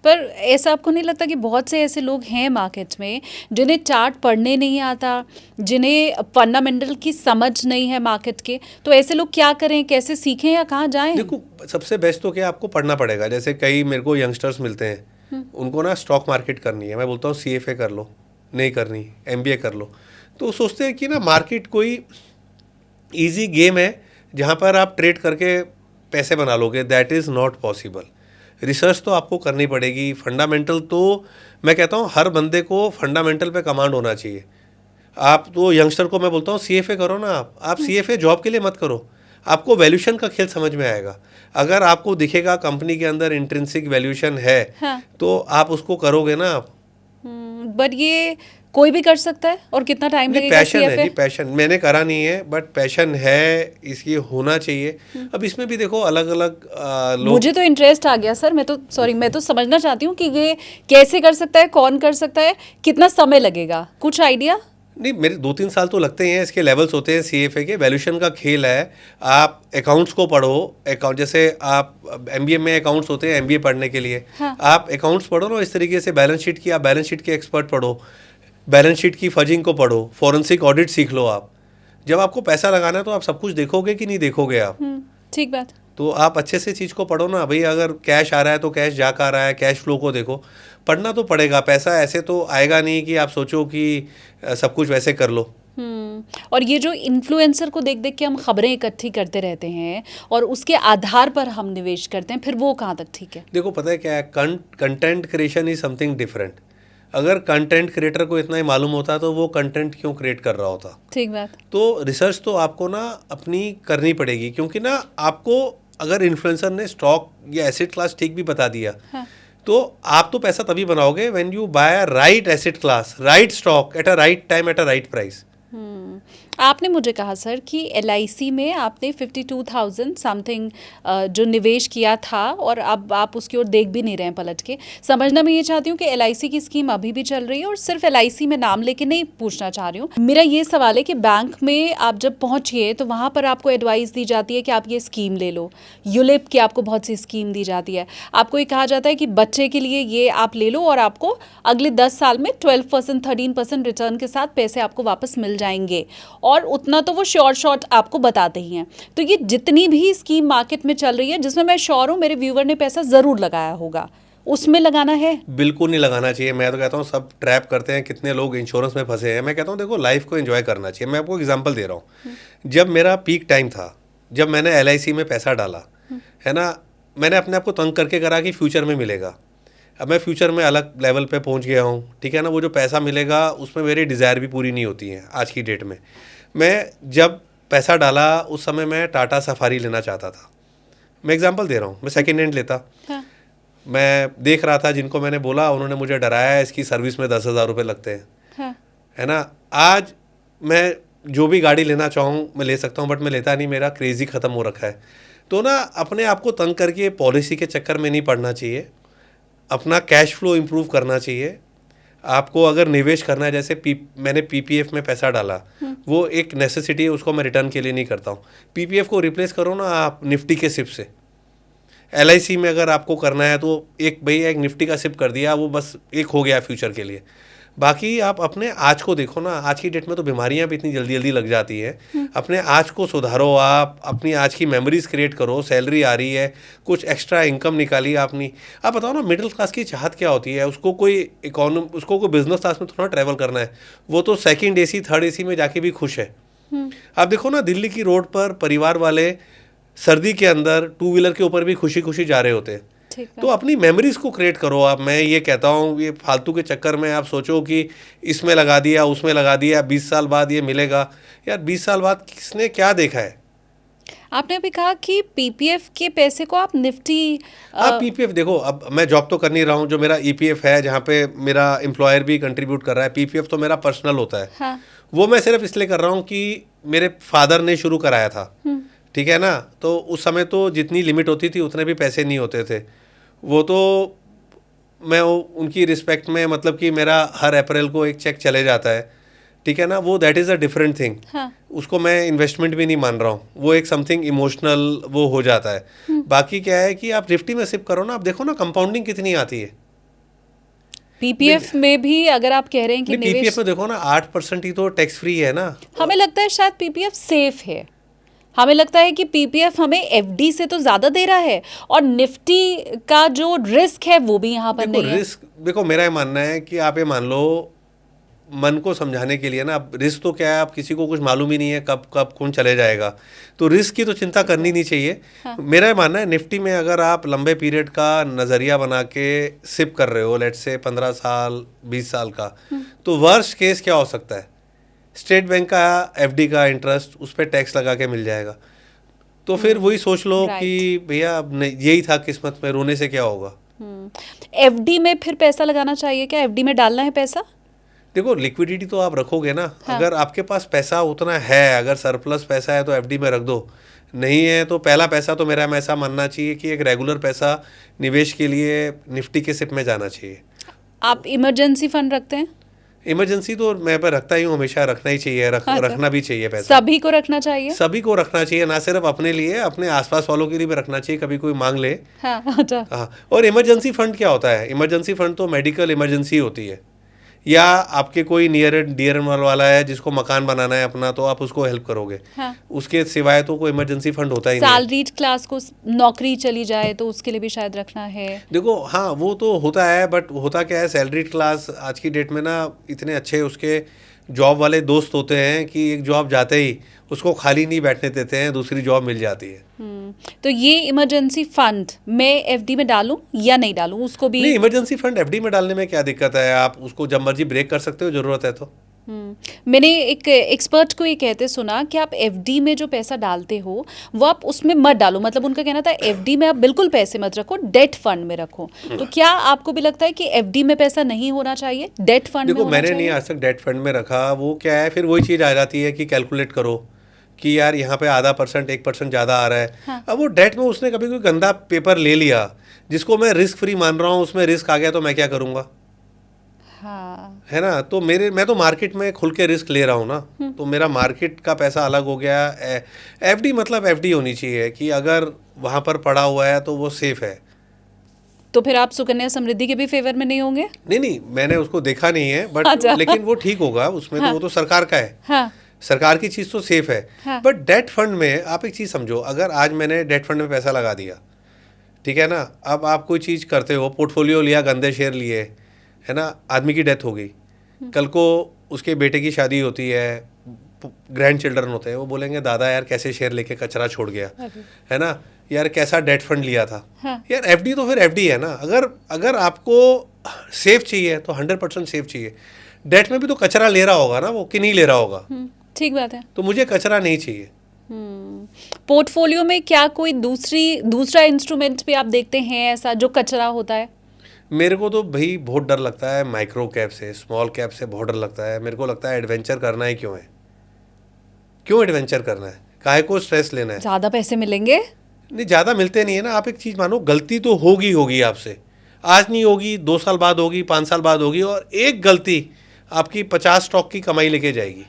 पर ऐसा आपको नहीं लगता कि बहुत से ऐसे लोग हैं मार्केट में जिन्हें चार्ट पढ़ने नहीं आता, जिन्हें फंडामेंटल की समझ नहीं है मार्केट के, तो ऐसे लोग क्या करें, कैसे सीखें या कहाँ जाएं? देखो सबसे बेस्ट तो क्या, आपको पढ़ना पड़ेगा। जैसे कई मेरे को यंगस्टर्स मिलते हैं, उनको ना स्टॉक मार्केट करनी है, मैं बोलता हूँ सीएफए कर लो, नहीं करनी एमबीए कर लो। तो वो सोचते हैं कि ना मार्केट कोई इजी गेम है जहाँ पर आप ट्रेड करके पैसे बना लोगे। That is not possible. Research तो आपको करनी पड़ेगी। फंडामेंटल तो मैं कहता हूँ हर बंदे को फंडामेंटल पे कमांड होना चाहिए। आप तो यंगस्टर को मैं बोलता हूँ सीएफए करो ना। आप सीएफए जॉब के लिए मत करो, आपको वैल्यूशन का खेल समझ में आएगा। अगर आपको दिखेगा कंपनी के अंदर इंट्रिंसिक वैल्यूशन है, हाँ। तो आप उसको करोगे ना आप। बट ये कोई भी कर सकता है और कितना टाइम लगेगा? पैशन है सीएफए जी, पैशन। मैंने करा नहीं है बट पैशन है, इसलिए होना चाहिए। अब इसमें भी देखो अलग अलग लोग। मुझे तो इंटरेस्ट आ गया सर। मैं तो समझना चाहती हूँ कि ये कैसे कर सकता है, कौन कर सकता है, कितना समय लगेगा, कुछ आइडिया? नहीं, मेरे 2-3 साल तो लगते ही हैं। इसके लेवल्स होते हैं सीएफए के, वैल्यूशन का खेल है। आप अकाउंट्स को पढ़ो, अकाउंट जैसे आप एमबीए में अकाउंट्स होते हैं एमबीए पढ़ने के लिए। हाँ। आप अकाउंट्स पढ़ो ना इस तरीके से, बैलेंस शीट की, आप बैलेंस शीट के एक्सपर्ट पढ़ो, बैलेंस शीट की फजिंग को पढ़ो, फॉरेंसिक ऑडिट सीख लो आप। जब आपको पैसा लगाना है तो आप सब कुछ देखोगे कि नहीं देखोगे आप? ठीक बात। तो आप अच्छे से चीज़ को पढ़ो ना भाई। अगर कैश आ रहा है तो कैश जा कर आ रहा है, कैश फ्लो को देखो। पढ़ना तो पड़ेगा, पैसा ऐसे तो आएगा नहीं कि आप सोचो कि सब कुछ वैसे कर लो। और ये जो इन्फ्लुएंसर को देख देख के हम खबरें इकट्ठी करते रहते हैं और उसके आधार पर हम निवेश करते हैं, फिर वो कहाँ तक ठीक है? देखो पता है क्या है, content creation is something different. अगर कंटेंट क्रिएटर को इतना ही मालूम होता तो वो कंटेंट क्यों क्रिएट कर रहा होता? ठीक बात। तो रिसर्च तो आपको ना अपनी करनी पड़ेगी, क्योंकि ना आपको अगर इन्फ्लुएंसर ने स्टॉक या एसेट क्लास ठीक भी बता दिया, हाँ। तो आप तो पैसा तभी बनाओगे when you buy right asset class, right stock at a right time at a right price. आपने मुझे कहा सर कि एलआईसी में आपने 52,000 समथिंग जो निवेश किया था और अब आप उसकी ओर देख भी नहीं रहे हैं पलट के। समझना मैं ये चाहती हूँ कि एलआईसी की स्कीम अभी भी चल रही है, और सिर्फ एलआईसी में नाम लेके नहीं पूछना चाह रही हूँ। मेरा ये सवाल है कि बैंक में आप जब पहुँचिए तो वहाँ पर आपको एडवाइस दी जाती है कि आप ये स्कीम ले लो। यूलिप की आपको बहुत सी स्कीम दी जाती है। आपको ये कहा जाता है कि बच्चे के लिए ये आप ले लो और आपको अगले 10 साल में 12%, 13% रिटर्न के साथ पैसे आपको वापस मिल जाएंगे। और उतना तो वो श्योर शॉट आपको बताते ही हैं। तो ये जितनी भी स्कीम मार्केट में चल रही है, जिसमें मैं श्योर हूँ मेरे व्यूवर ने पैसा ज़रूर लगाया होगा, उसमें लगाना है? बिल्कुल नहीं लगाना चाहिए। मैं तो कहता हूँ सब ट्रैप करते हैं, कितने लोग इंश्योरेंस में फंसे हैं। मैं कहता हूँ देखो लाइफ को एंजॉय करना चाहिए। मैं आपको एग्जांपल दे रहा हूँ, जब मेरा पीक टाइम था, जब मैंने LIC में पैसा डाला है ना, मैंने अपने आप को तंग करके करा कि फ्यूचर में मिलेगा। अब मैं फ्यूचर में अलग लेवल पे पहुंच गया हूँ, ठीक है ना। वो जो पैसा मिलेगा उसमें मेरी डिज़ायर भी पूरी नहीं होती है आज की डेट में। मैं जब पैसा डाला उस समय मैं टाटा सफारी लेना चाहता था। मैं एग्जांपल दे रहा हूँ, मैं सेकेंड हैंड लेता। हाँ। मैं देख रहा था, जिनको मैंने बोला उन्होंने मुझे डराया, इसकी सर्विस में 10,000 रुपये लगते हैं, हाँ। है ना। आज मैं जो भी गाड़ी लेना चाहूँ मैं ले सकता हूँ, बट मैं लेता नहीं, मेरा क्रेज़ी ख़त्म हो रखा है। तो ना अपने आप को तंग करके पॉलिसी के चक्कर में नहीं पड़ना चाहिए, अपना कैश फ्लो इम्प्रूव करना चाहिए। आपको अगर निवेश करना है, जैसे मैंने PPF में पैसा डाला, वो एक नेसेसिटी है, उसको मैं रिटर्न के लिए नहीं करता हूँ। PPF को रिप्लेस करो ना आप निफ्टी के सिप से। LIC में अगर आपको करना है तो एक भैया एक निफ्टी का सिप कर दिया, वो बस एक हो गया फ्यूचर के लिए। बाकी आप अपने आज को देखो ना, आज की डेट में तो बीमारियां भी इतनी जल्दी जल्दी लग जाती हैं। अपने आज को सुधारो, आप अपनी आज की मेमोरीज क्रिएट करो। सैलरी आ रही है, कुछ एक्स्ट्रा इनकम निकालिए आपने। आप बताओ ना, मिडिल क्लास की चाहत क्या होती है? उसको कोई बिजनेस क्लास में थोड़ा ट्रैवल करना है, वो तो सेकंड AC थर्ड AC में जाके भी खुश है। आप देखो ना, दिल्ली की रोड पर परिवार वाले सर्दी के अंदर 2 व्हीलर के ऊपर भी खुशी खुशी जा रहे होते हैं। तो अपनी मेमोरीज को क्रिएट करो आप। मैं ये कहता हूँ, ये फालतू के चक्कर में आप सोचो कि इसमें लगा दिया उसमें लगा दिया, 20 साल बाद ये मिलेगा। यार 20 साल बाद किसने क्या देखा है? आपने अभी कहा कि PPF के पैसे को आप निफ्टी आप PPF देखो, अब मैं जॉब तो कर नहीं रहा हूँ, जो मेरा EPF है जहाँ पे मेरा एम्प्लॉयर भी कंट्रीब्यूट कर रहा है, PPF तो मेरा पर्सनल होता है। हाँ। वो मैं सिर्फ इसलिए कर रहा हूँ कि मेरे फादर ने शुरू कराया था, ठीक है ना। तो उस समय तो जितनी लिमिट होती थी उतने भी पैसे नहीं होते थे। वो तो मैं उनकी रिस्पेक्ट में, मतलब कि मेरा हर अप्रैल को एक चेक चले जाता है, ठीक है ना। वो that is a different thing. उसको मैं इन्वेस्टमेंट भी नहीं मान रहा हूँ, वो एक समथिंग इमोशनल वो हो जाता है। बाकी क्या है कि आप निफ्टी में सिप करो ना, आप देखो ना कंपाउंडिंग कितनी आती है। PPF में भी अगर आप कह रहे हैं कि PPF में देखो ना 8% ही तो टैक्स फ्री है ना। हमें लगता है शायद PPF सेफ है। हमें लगता है कि PPF हमें FD से तो ज़्यादा दे रहा है, और निफ्टी का जो रिस्क है वो भी यहाँ पर नहीं है। रिस्क देखो, मेरा ये मानना है कि आप ये मान लो, मन को समझाने के लिए ना, रिस्क तो क्या है, आप किसी को कुछ मालूम ही नहीं है कब कब कौन चले जाएगा, तो रिस्क की तो चिंता करनी नहीं चाहिए। मेरा ये मानना है निफ्टी में अगर आप लंबे पीरियड का नज़रिया बना के सिप कर रहे हो, लेट से 15 साल 20 साल का, तो वर्स्ट केस क्या हो सकता है? स्टेट बैंक का FD का इंटरेस्ट उस पर टैक्स लगा के मिल जाएगा। तो फिर वही सोच लो कि भैया यही था किस्मत में, रोने से क्या होगा। FD में फिर पैसा लगाना चाहिए क्या? FD में डालना है पैसा? देखो लिक्विडिटी तो आप रखोगे ना। हाँ। अगर आपके पास पैसा उतना है, अगर सरप्लस पैसा है तो FD में रख दो, नहीं है तो पहला पैसा तो मेरा ऐसा मानना चाहिए कि एक रेगुलर पैसा निवेश के लिए निफ्टी के सिप में जाना चाहिए। आप इमरजेंसी फंड रखते हैं? इमरजेंसी तो मैं पर रखता ही हूँ, हमेशा रखना ही चाहिए, रखना भी चाहिए पैसा। सभी को रखना चाहिए? सभी को रखना चाहिए, ना सिर्फ अपने लिए, अपने आसपास वालों के लिए भी रखना चाहिए, कभी कोई मांग ले। हाँ। हाँ। और इमरजेंसी फंड क्या होता है? इमरजेंसी फंड तो मेडिकल इमरजेंसी होती है, या आपके कोई नियर एंड डियर वाला है जिसको मकान बनाना है अपना, तो आप उसको हेल्प करोगे। हाँ। उसके सिवाय तो कोई इमरजेंसी फंड होता ही नहीं। सैलरीड क्लास को नौकरी चली जाए तो उसके लिए भी शायद रखना है। देखो हाँ, वो तो होता है, बट होता क्या है, सैलरीड क्लास आज की डेट में ना इतने अच्छे उसके जॉब वाले दोस्त होते हैं कि एक जॉब जाते ही उसको खाली नहीं बैठने देते हैं, दूसरी जॉब मिल जाती है। तो ये इमरजेंसी फंड मैं FD में डालूं या नहीं डालूं? उसको भी नहीं, इमरजेंसी फंड FD में डालने में क्या दिक्कत है? आप उसको जब मर्जी ब्रेक कर सकते हो, जरूरत है तो। मैंने एक एक्सपर्ट को ये कहते सुना कि आप FD में जो पैसा डालते हो वो आप उसमें मत डालो, मतलब उनका कहना था FD में आप बिल्कुल पैसे मत रखो, डेट फंड में रखो। तो क्या आपको भी लगता है कि FD में पैसा नहीं होना चाहिए, डेट फंड में होना चाहिए? मैंने नहीं आज तक डेट फंड में रखा। वो क्या है, फिर वही चीज़ आ जाती है कि कैलकुलेट करो कि यार यहाँ पे आधा % 1% ज़्यादा आ रहा है। हाँ। अब वो डेट में उसने कभी कोई गंदा पेपर ले लिया जिसको मैं रिस्क फ्री मान रहा हूँ, उसमें रिस्क आ गया तो मैं क्या करूँगा? हाँ। है ना। तो मैं तो मार्केट में खुल के रिस्क ले रहा हूँ ना, तो मेरा मार्केट का पैसा अलग हो गया। FD मतलब FD होनी चाहिए कि अगर वहाँ पर पड़ा हुआ है तो वो सेफ है। तो फिर आप सुकन्या समृद्धि के भी फेवर में नहीं होंगे? नहीं, मैंने उसको देखा नहीं है, बट लेकिन वो ठीक होगा उसमें। हाँ। तो वो तो सरकार का है। हाँ। सरकार की चीज़ तो सेफ है। हाँ। बट डेट फंड में आप एक चीज़ समझो, अगर आज मैंने डेट फंड में पैसा लगा दिया, ठीक है ना, अब आप कोई चीज़ करते हो, पोर्टफोलियो लिया, गंदे शेयर लिए, है ना, आदमी की डेथ हो गई, कल को उसके बेटे की शादी होती है, ग्रैंड चिल्ड्रन होते हैं, वो बोलेंगे दादा यार कैसे शेयर लेके कचरा छोड़ गया, है ना, यार कैसा डेट फंड लिया था। हाँ। यार एफडी तो फिर एफडी है ना। अगर आपको सेफ चाहिए तो 100% सेफ चाहिए। डेट में भी तो कचरा ले रहा होगा ना वो, कि नहीं ले रहा होगा। ठीक बात है। तो मुझे कचरा नहीं चाहिए। पोर्टफोलियो में क्या कोई दूसरा इंस्ट्रूमेंट भी आप देखते हैं ऐसा जो कचरा होता है? मेरे को तो भाई बहुत डर लगता है माइक्रो कैप से, स्मॉल कैप से बहुत डर लगता है। मेरे को लगता है एडवेंचर करना ही क्यों है, क्यों एडवेंचर करना है, काहे को स्ट्रेस लेना है। ज्यादा पैसे मिलेंगे? नहीं, ज़्यादा मिलते नहीं है ना। आप एक चीज़ मानो, गलती तो होगी आपसे, आज नहीं होगी, 2 साल बाद होगी, 5 साल बाद होगी, और एक गलती आपकी 50 स्टॉक की कमाई लेके जाएगी।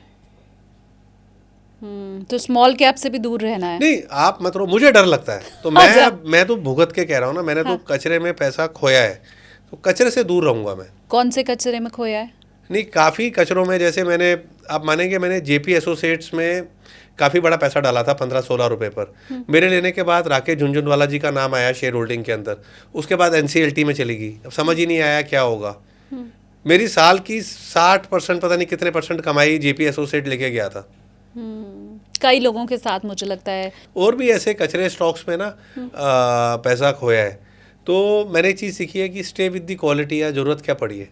तो स्मॉल कैप से भी दूर रहना है। नहीं, आप मतलब मुझे डर लगता है तो मैं तो भुगत के कह रहा हूँ ना, मैंने तो कचरे में पैसा खोया है, तो कचरे से दूर रहूंगा मैं। कौन से कचरे में खोया है? नहीं, काफ़ी कचरों में, जैसे आप मानेंगे मैंने जेपी एसोसिएट्स में काफ़ी बड़ा पैसा डाला था, 15-16 रुपए पर। मेरे लेने के बाद राकेश झुनझुनवाला जी का नाम आया शेयर होल्डिंग के अंदर, उसके बाद एनसीएलटी में चली गई, अब समझ ही नहीं आया क्या होगा। मेरी साल की 60% पता नहीं कितने परसेंट कमाई जेपी एसोसिएट लेके गया था। कई लोगों के साथ मुझे लगता है, और भी ऐसे कचरे स्टॉक्स में ना पैसा खोया है। तो मैंने एक चीज़ सीखी है कि स्टे विद दी क्वालिटी, या ज़रूरत क्या पड़ी है।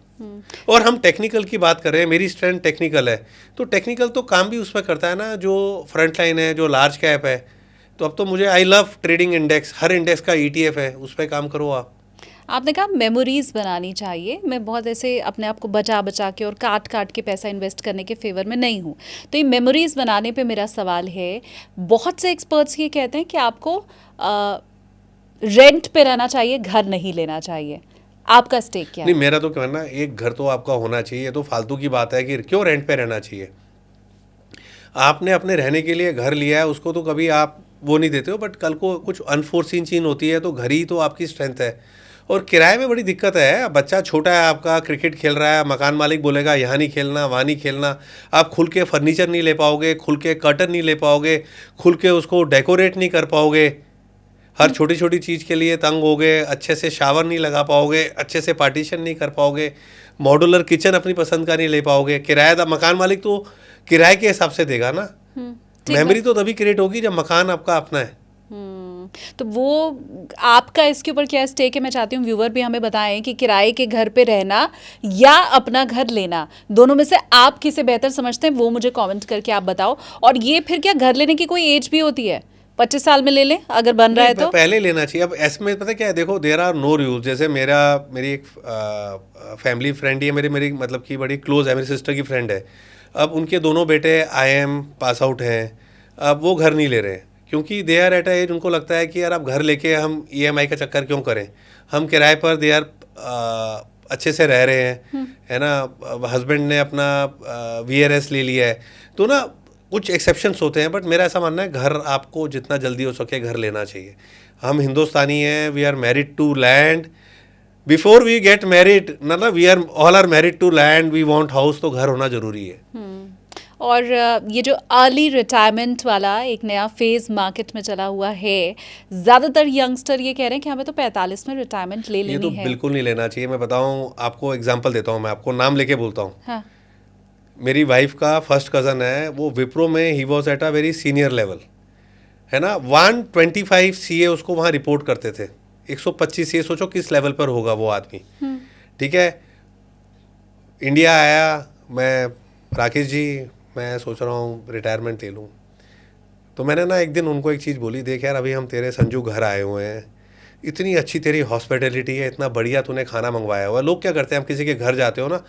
और हम टेक्निकल की बात कर रहे हैं, मेरी स्ट्रेंथ टेक्निकल है, तो टेक्निकल तो काम भी उसमें करता है ना, जो फ्रंट लाइन है, जो लार्ज कैप है। तो अब तो मुझे I love trading index, her index का ETF है, उस पर काम करो आप। आपने कहा मेमोरीज बनानी चाहिए। मैं बहुत ऐसे अपने आप को बचा बचा के और काट काट के पैसा इन्वेस्ट करने के फेवर में नहीं हूँ। तो ये मेमोरीज बनाने पे मेरा सवाल है, बहुत से एक्सपर्ट्स ये कहते हैं कि आपको रेंट पे रहना चाहिए, घर नहीं लेना चाहिए। आपका स्टेक क्या नहीं, है? मेरा तो कहना, एक घर तो आपका होना चाहिए। ये तो फालतू की बात है कि क्यों रेंट पे रहना चाहिए। आपने अपने रहने के लिए घर लिया है, उसको तो कभी आप वो नहीं देते हो, बट कल को कुछ अनफोर्सीन चीज़ होती है तो घर ही तो आपकी स्ट्रेंथ है। और किराए में बड़ी दिक्कत है, बच्चा छोटा है आपका, क्रिकेट खेल रहा है, मकान मालिक बोलेगा यहाँ नहीं खेलना, वहाँ नहीं खेलना, आप खुल के फर्नीचर नहीं ले पाओगे, खुल के कर्टन नहीं ले पाओगे, खुल के उसको डेकोरेट नहीं कर पाओगे, हर छोटी छोटी चीज़ के लिए तंग हो गए, अच्छे से शावर नहीं लगा पाओगे, अच्छे से पार्टीशन नहीं कर पाओगे, मॉड्यूलर किचन अपनी पसंद का नहीं ले पाओगे। किराएदार मकान मालिक तो किराए के हिसाब से देगा ना। मेमोरी तो तभी क्रिएट होगी जब मकान आपका अपना है। तो वो आपका इसके ऊपर क्या स्टेक है? मैं चाहती हूँ व्यूवर भी हमें बताएं कि किराए के घर पे रहना या अपना घर लेना, दोनों में से आप किसे बेहतर समझते हैं, वो मुझे कमेंट करके आप बताओ। और ये फिर क्या घर लेने की कोई एज भी होती है? 25 साल में ले लें अगर बन रहा है तो? पहले लेना चाहिए। अब इसमें पता क्या है, देखो, देयर आर नो रूल्स। जैसे मेरी एक फैमिली फ्रेंड ही है, मेरी मतलब कि बड़ी क्लोज है, मेरी सिस्टर की फ्रेंड है। अब उनके दोनों बेटे IIM पास आउट हैं, अब वो घर नहीं ले रहे क्योंकि they are at a age, उनको लगता है कि यार अब घर लेके हम EMI का चक्कर क्यों करें, हम किराए पर दे आर अच्छे से रह रहे हैं, है ना। हस्बैंड ने अपना VRS ले लिया है, तो ना कुछ एक्सेप्शंस होते हैं। बट मेरा ऐसा मानना है घर आपको जितना जल्दी हो सके घर लेना चाहिए। हम हिंदुस्तानी हैं, we are married to land before we get married, मतलब we are all are married to land, we want house, तो घर होना ज़रूरी है। और ये जो अर्ली रिटायरमेंट वाला एक नया फेज मार्केट में चला हुआ है, ज़्यादातर यंगस्टर ये कह रहे हैं कि हमें तो 45 में रिटायरमेंट ले लेनी है। ये तो बिल्कुल नहीं लेना चाहिए। मैं बताऊँ आपको, एग्जाम्पल देता हूँ, मैं आपको नाम लेके बोलता हूँ। हाँ। मेरी वाइफ का फर्स्ट कज़न है, वो विप्रो में he was at a very senior level, है ना। 125 CA उसको वहाँ रिपोर्ट करते थे, 125 CA, सोचो किस लेवल पर होगा वो आदमी। ठीक है, इंडिया आया, मैं राकेश जी मैं सोच रहा हूँ रिटायरमेंट ले लूँ। तो मैंने ना एक दिन उनको एक चीज़ बोली, देख यार, अभी हम तेरे संजू घर आए हुए हैं, इतनी अच्छी तेरी हॉस्पिटैलिटी है, इतना बढ़िया तूने खाना मंगवाया हुआ है। लोग क्या करते हैं, हम किसी के घर जाते हो ना,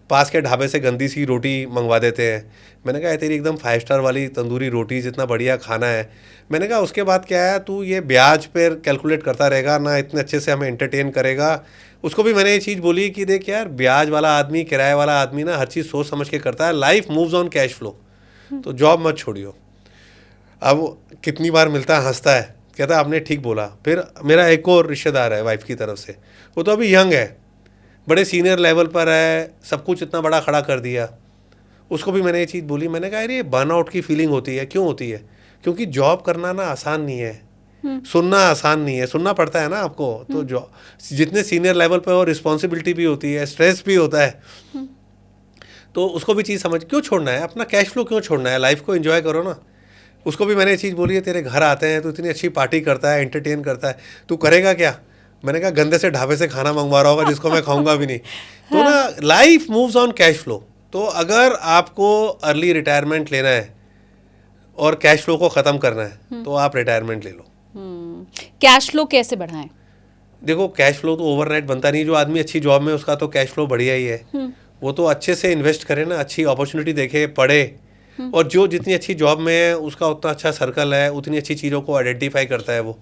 पास के ढाबे से गंदी सी रोटी मंगवा देते हैं। मैंने कहा तेरी एकदम 5 स्टार वाली तंदूरी रोटी, जितना बढ़िया खाना है। मैंने कहा उसके बाद क्या है, तू ये ब्याज पर कैलकुलेट करता रहेगा ना, इतने अच्छे से हमें एंटरटेन करेगा। उसको भी मैंने ये चीज़ बोली कि देख यार, ब्याज वाला आदमी, किराए वाला आदमी ना हर चीज़ सोच समझ के करता है, life moves on cash flow, तो जॉब मत छोड़ियो। अब कितनी बार मिलता है, हंसता है, कहता है आपने ठीक बोला। फिर मेरा एक और रिश्तेदार है वाइफ की तरफ से, वो तो अभी यंग है, बड़े सीनियर लेवल पर है, सब कुछ इतना बड़ा खड़ा कर दिया। उसको भी मैंने ये चीज़ बोली, मैंने कहा अरे बर्नआउट की फीलिंग होती है, क्यों होती है? क्योंकि जॉब करना ना आसान नहीं है, सुनना आसान नहीं है, सुनना पड़ता है ना आपको। तो जो जितने सीनियर लेवल पे हो, रिस्पॉन्सिबिलिटी भी होती है, स्ट्रेस भी होता है। तो उसको भी चीज़ समझ, क्यों छोड़ना है अपना कैश फ्लो, क्यों छोड़ना है, लाइफ को एंजॉय करो ना। उसको भी मैंने ये चीज़ बोली है, तेरे घर आते हैं तो इतनी अच्छी पार्टी करता है, एंटरटेन करता है, तू करेगा क्या? मैंने कहा गंदे से ढाबे से खाना मंगवा रहा होगा जिसको मैं खाऊंगा भी नहीं। तो ना life moves on cash flow. तो अगर आपको अर्ली रिटायरमेंट लेना है और कैश फ्लो को ख़त्म करना है तो आप रिटायरमेंट ले लो। कैश फ्लो कैसे बढ़ाएं? देखो कैश फ्लो तो ओवरनाइट बनता नहीं। जो आदमी अच्छी जॉब में, उसका तो कैश फ्लो बढ़िया ही है। वो तो अच्छे से इन्वेस्ट करे ना, अच्छी अपॉर्चुनिटी देखे, पढ़े। और जो जितनी अच्छी जॉब में है उसका उतना अच्छा सर्कल है, उतनी अच्छी चीज़ों को आइडेंटिफाई करता है। वो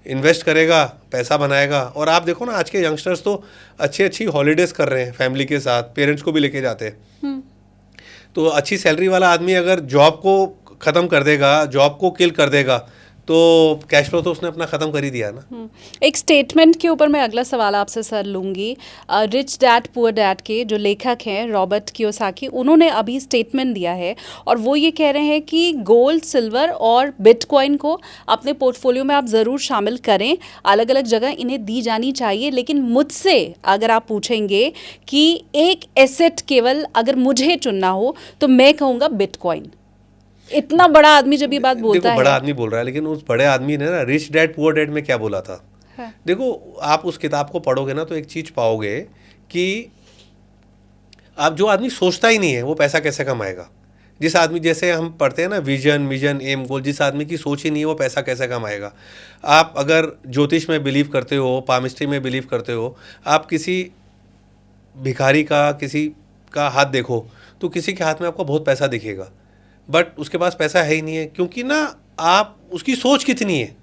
इन्वेस्ट करेगा, पैसा बनाएगा। और आप देखो ना आज के यंगस्टर्स तो अच्छी अच्छी हॉलीडेज कर रहे हैं फैमिली के साथ, पेरेंट्स को भी लेके जाते हैं। तो अच्छी सैलरी वाला आदमी अगर जॉब को ख़त्म कर देगा, जॉब को किल कर देगा, तो कैश फ्लो तो उसने अपना ख़त्म कर ही दिया ना। एक स्टेटमेंट के ऊपर मैं अगला सवाल आपसे सर लूँगी। रिच डैड पुअर डैड के जो लेखक हैं रॉबर्ट कियोसाकी, उन्होंने अभी स्टेटमेंट दिया है और वो ये कह रहे हैं कि गोल्ड, सिल्वर और बिटकॉइन को अपने पोर्टफोलियो में आप ज़रूर शामिल करें, अलग अलग जगह इन्हें दी जानी चाहिए। लेकिन मुझसे अगर आप पूछेंगे कि एक एसेट केवल अगर मुझे चुनना हो तो मैं कहूँगा बिटकॉइन। इतना बड़ा आदमी जब ये बात बोलता देखो, है, बड़ा आदमी बोल रहा है, लेकिन उस बड़े आदमी ने ना रिच डैड पुअर डैड में क्या बोला था। हाँ। देखो आप उस किताब को पढ़ोगे ना तो एक चीज पाओगे कि आप, जो आदमी सोचता ही नहीं है वो पैसा कैसे कमाएगा। जिस आदमी, जैसे हम पढ़ते हैं ना विजन एम गोल, जिस आदमी की सोच ही नहीं है वो पैसा कैसे कमाएगा। आप अगर ज्योतिष में बिलीव करते हो, पामिस्ट्री में बिलीव करते हो, आप किसी भिखारी का, किसी का हाथ देखो तो किसी के हाथ में आपको बहुत पैसा दिखेगा, बट उसके पास पैसा है ही नहीं है। क्योंकि ना आप, उसकी सोच कितनी है,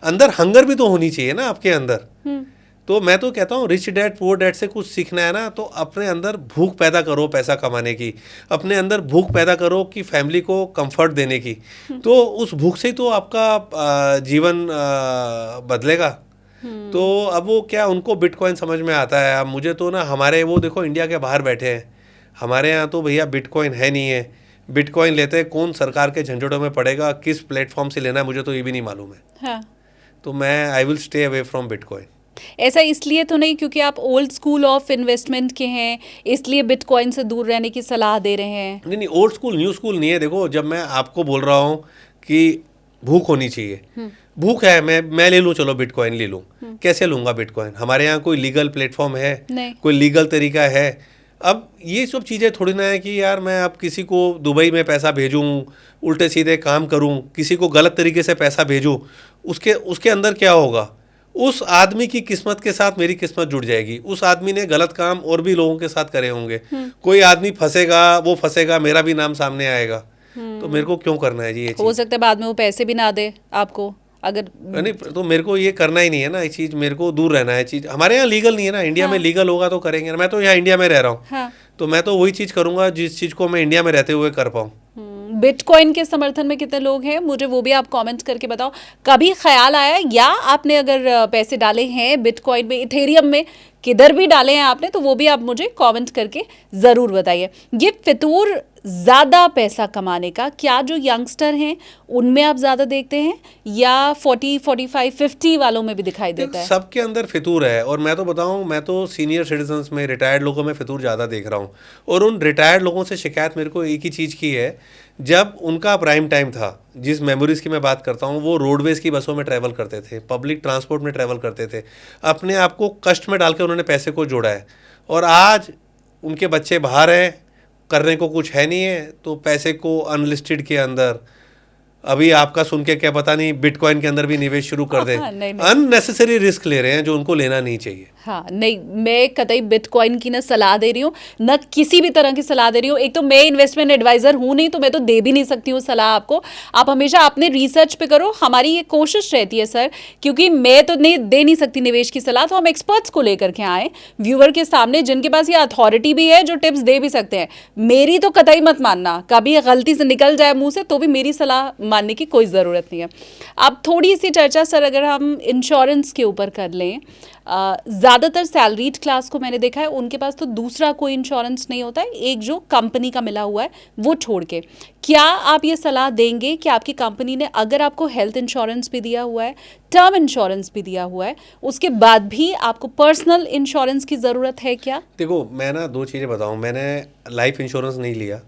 अंदर हंगर भी तो होनी चाहिए ना आपके अंदर। तो मैं तो कहता हूँ रिच डैड पुअर डैड से कुछ सीखना है ना तो अपने अंदर भूख पैदा करो पैसा कमाने की, अपने अंदर भूख पैदा करो कि फैमिली को कंफर्ट देने की। तो उस भूख से ही तो आपका जीवन बदलेगा। तो अब वो क्या, उनको बिटकॉइन समझ में आता है। अब मुझे तो ना, हमारे वो देखो इंडिया के बाहर बैठे हैं, हमारे यहाँ तो भैया बिटकॉइन है नहीं है। बिटकॉइन लेते हैं, कौन सरकार के झंझटों में पड़ेगा, किस प्लेटफॉर्म से लेना है, मुझे तो ये भी नहीं मालूम है। हाँ। तो मैं I will stay away from bitcoin. ऐसा इसलिए तो नहीं क्योंकि आप ओल्ड स्कूल ऑफ इन्वेस्टमेंट के हैं, इसलिए बिटकॉइन से दूर रहने की सलाह दे रहे हैं? नहीं, ओल्ड स्कूल न्यू स्कूल नहीं है। देखो जब मैं आपको बोल रहा हूँ कि भूख होनी चाहिए, भूख है, मैं ले लूँ, चलो बिटकॉइन ले लूँ। कैसे लूँगा बिटकॉइन? हमारे यहाँ कोई लीगल प्लेटफॉर्म है? नहीं। कोई लीगल तरीका है? अब ये सब चीज़ें थोड़ी ना है कि यार मैं अब किसी को दुबई में पैसा भेजूँ, उल्टे सीधे काम करूँ, किसी को गलत तरीके से पैसा भेजूँ, उसके अंदर क्या होगा? उस आदमी की किस्मत के साथ मेरी किस्मत जुड़ जाएगी। उस आदमी ने गलत काम और भी लोगों के साथ करे होंगे, कोई आदमी फंसेगा, वो फंसेगा, मेरा भी नाम सामने आएगा। तो मेरे को क्यों करना है जी ये चीज़? हो सकता है बाद में वो पैसे भी ना दे आपको, अगर नहीं तो मेरे को ये करना ही नहीं है ना, ये चीज़ मेरे को दूर रहना है। चीज़ हमारे यहाँ लीगल नहीं है ना, इंडिया में लीगल होगा तो करेंगे ना। मैं तो यहाँ इंडिया में रह रहा हूँ। हाँ। तो मैं तो वही चीज़ करूँगा जिस चीज़ को मैं इंडिया में रहते हुए कर पाऊँ। बिटकॉइन के समर्थन में कितने लोग हैं, मुझे वो भी आप कमेंट करके बताओ। कभी ख्याल आया, या आपने अगर पैसे डाले हैं बिटकॉइन में, इथेरियम में, किधर भी डाले हैं आपने, तो वो भी आप मुझे कमेंट करके ज़रूर बताइए। ये फितूर ज़्यादा पैसा कमाने का क्या जो यंगस्टर हैं उनमें आप ज़्यादा देखते हैं, या 40, 45, 50 वालों में भी दिखाई देता है? सबके अंदर फितूर है। और मैं तो बताऊं, मैं तो सीनियर सिटीजन्स में, रिटायर्ड लोगों में फितूर ज़्यादा देख रहा हूं। और उन रिटायर्ड लोगों से शिकायत मेरे को एक ही चीज़ की है, जब उनका प्राइम टाइम था, जिस मेमोरीज़ की मैं बात करता हूँ, वो रोडवेज़ की बसों में ट्रैवल करते थे, पब्लिक ट्रांसपोर्ट में ट्रैवल करते थे, अपने आप को कष्ट में डाल के उन्होंने पैसे को जोड़ा है। और आज उनके बच्चे बाहर हैं, करने को कुछ है नहीं है, तो पैसे को अनलिस्टेड के अंदर, अभी आपका सुन के क्या पता नहीं बिटकॉइन के अंदर भी निवेश शुरू कर दें। अननेसेसरी रिस्क ले रहे हैं जो उनको लेना नहीं चाहिए। हाँ, नहीं, मैं कतई बिटकॉइन की ना सलाह दे रही हूँ, ना किसी भी तरह की सलाह दे रही हूँ। एक तो मैं इन्वेस्टमेंट एडवाइज़र हूँ नहीं, तो मैं तो दे भी नहीं सकती हूँ सलाह आपको। आप हमेशा अपने रिसर्च पे करो, हमारी ये कोशिश रहती है सर, क्योंकि मैं तो नहीं दे नहीं सकती निवेश की सलाह, तो हम एक्सपर्ट्स को लेकर के आए व्यूअर के सामने, जिनके पास ये अथॉरिटी भी है, जो टिप्स दे भी सकते हैं। मेरी तो कतई मत मानना, कभी गलती से निकल जाए मुँह से तो भी मेरी सलाह मानने की कोई ज़रूरत नहीं है। अब थोड़ी सी चर्चा सर अगर हम इंश्योरेंस के ऊपर कर लें, ज़्यादातर सैलरीड क्लास को मैंने देखा है, उनके पास तो दूसरा कोई इंश्योरेंस नहीं होता है, एक जो कंपनी का मिला हुआ है वो छोड़ के। क्या आप ये सलाह देंगे कि आपकी कंपनी ने अगर आपको हेल्थ इंश्योरेंस भी दिया हुआ है, टर्म इंश्योरेंस भी दिया हुआ है, उसके बाद भी आपको पर्सनल इंश्योरेंस की ज़रूरत है क्या? देखो, मैं ना दो चीज़ें बताऊँ। मैंने लाइफ इंश्योरेंस नहीं लिया।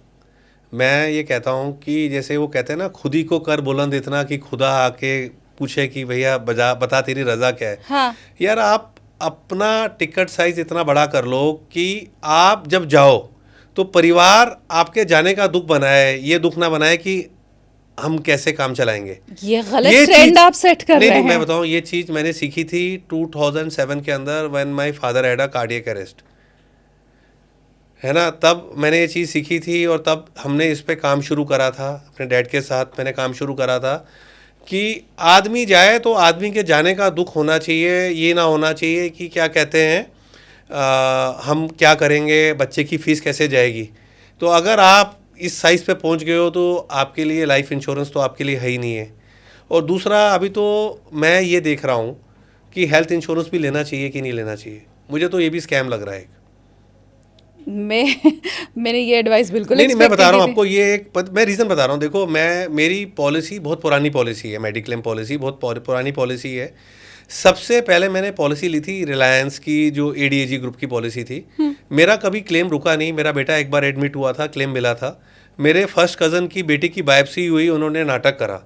मैं ये कहता हूँ कि जैसे वो कहते हैं ना, खुद ही को कर बुलंद इतना कि खुदा आके पूछे कि भैया बता तेरी रजा क्या है। हाँ। यार, आप अपना टिकट साइज इतना बड़ा कर लो कि आप जब जाओ तो परिवार आपके जाने का दुख बनाए, ये दुख ना बनाए कि हम कैसे काम चलाएंगे। ये गलत ट्रेंड आप सेट कर रहे हैं। नहीं, मैं बताऊं, ये चीज़ मैंने सीखी थी 2007 के अंदर, when my father had a cardiac arrest, है ना। तब मैंने ये चीज़ सीखी थी और तब हमने इस पे काम शुरू करा था। अपने डैड के साथ मैंने काम शुरू करा था कि आदमी जाए तो आदमी के जाने का दुख होना चाहिए, ये ना होना चाहिए कि क्या कहते हैं हम क्या करेंगे, बच्चे की फ़ीस कैसे जाएगी। तो अगर आप इस साइज़ पे पहुंच गए हो तो आपके लिए लाइफ इंश्योरेंस तो आपके लिए है ही नहीं है। और दूसरा, अभी तो मैं ये देख रहा हूँ कि हेल्थ इंश्योरेंस भी लेना चाहिए कि नहीं लेना चाहिए। मुझे तो ये भी स्कैम लग रहा है। मैंने ये एडवाइस बिल्कुल नहीं, मैं बता रहा हूँ expect आपको, ये मैं रीज़न बता रहा हूँ। देखो, मेरी पॉलिसी बहुत पुरानी पॉलिसी है, मेडिक्लेम पॉलिसी बहुत पुरानी पॉलिसी है। सबसे पहले मैंने पॉलिसी ली थी रिलायंस की, जो ADAG ग्रुप की पॉलिसी थी। मेरा कभी क्लेम रुका नहीं। मेरा बेटा एक बार एडमिट हुआ था, क्लेम मिला था। मेरे फर्स्ट कज़न की बेटी की बायोप्सी हुई, उन्होंने नाटक करा।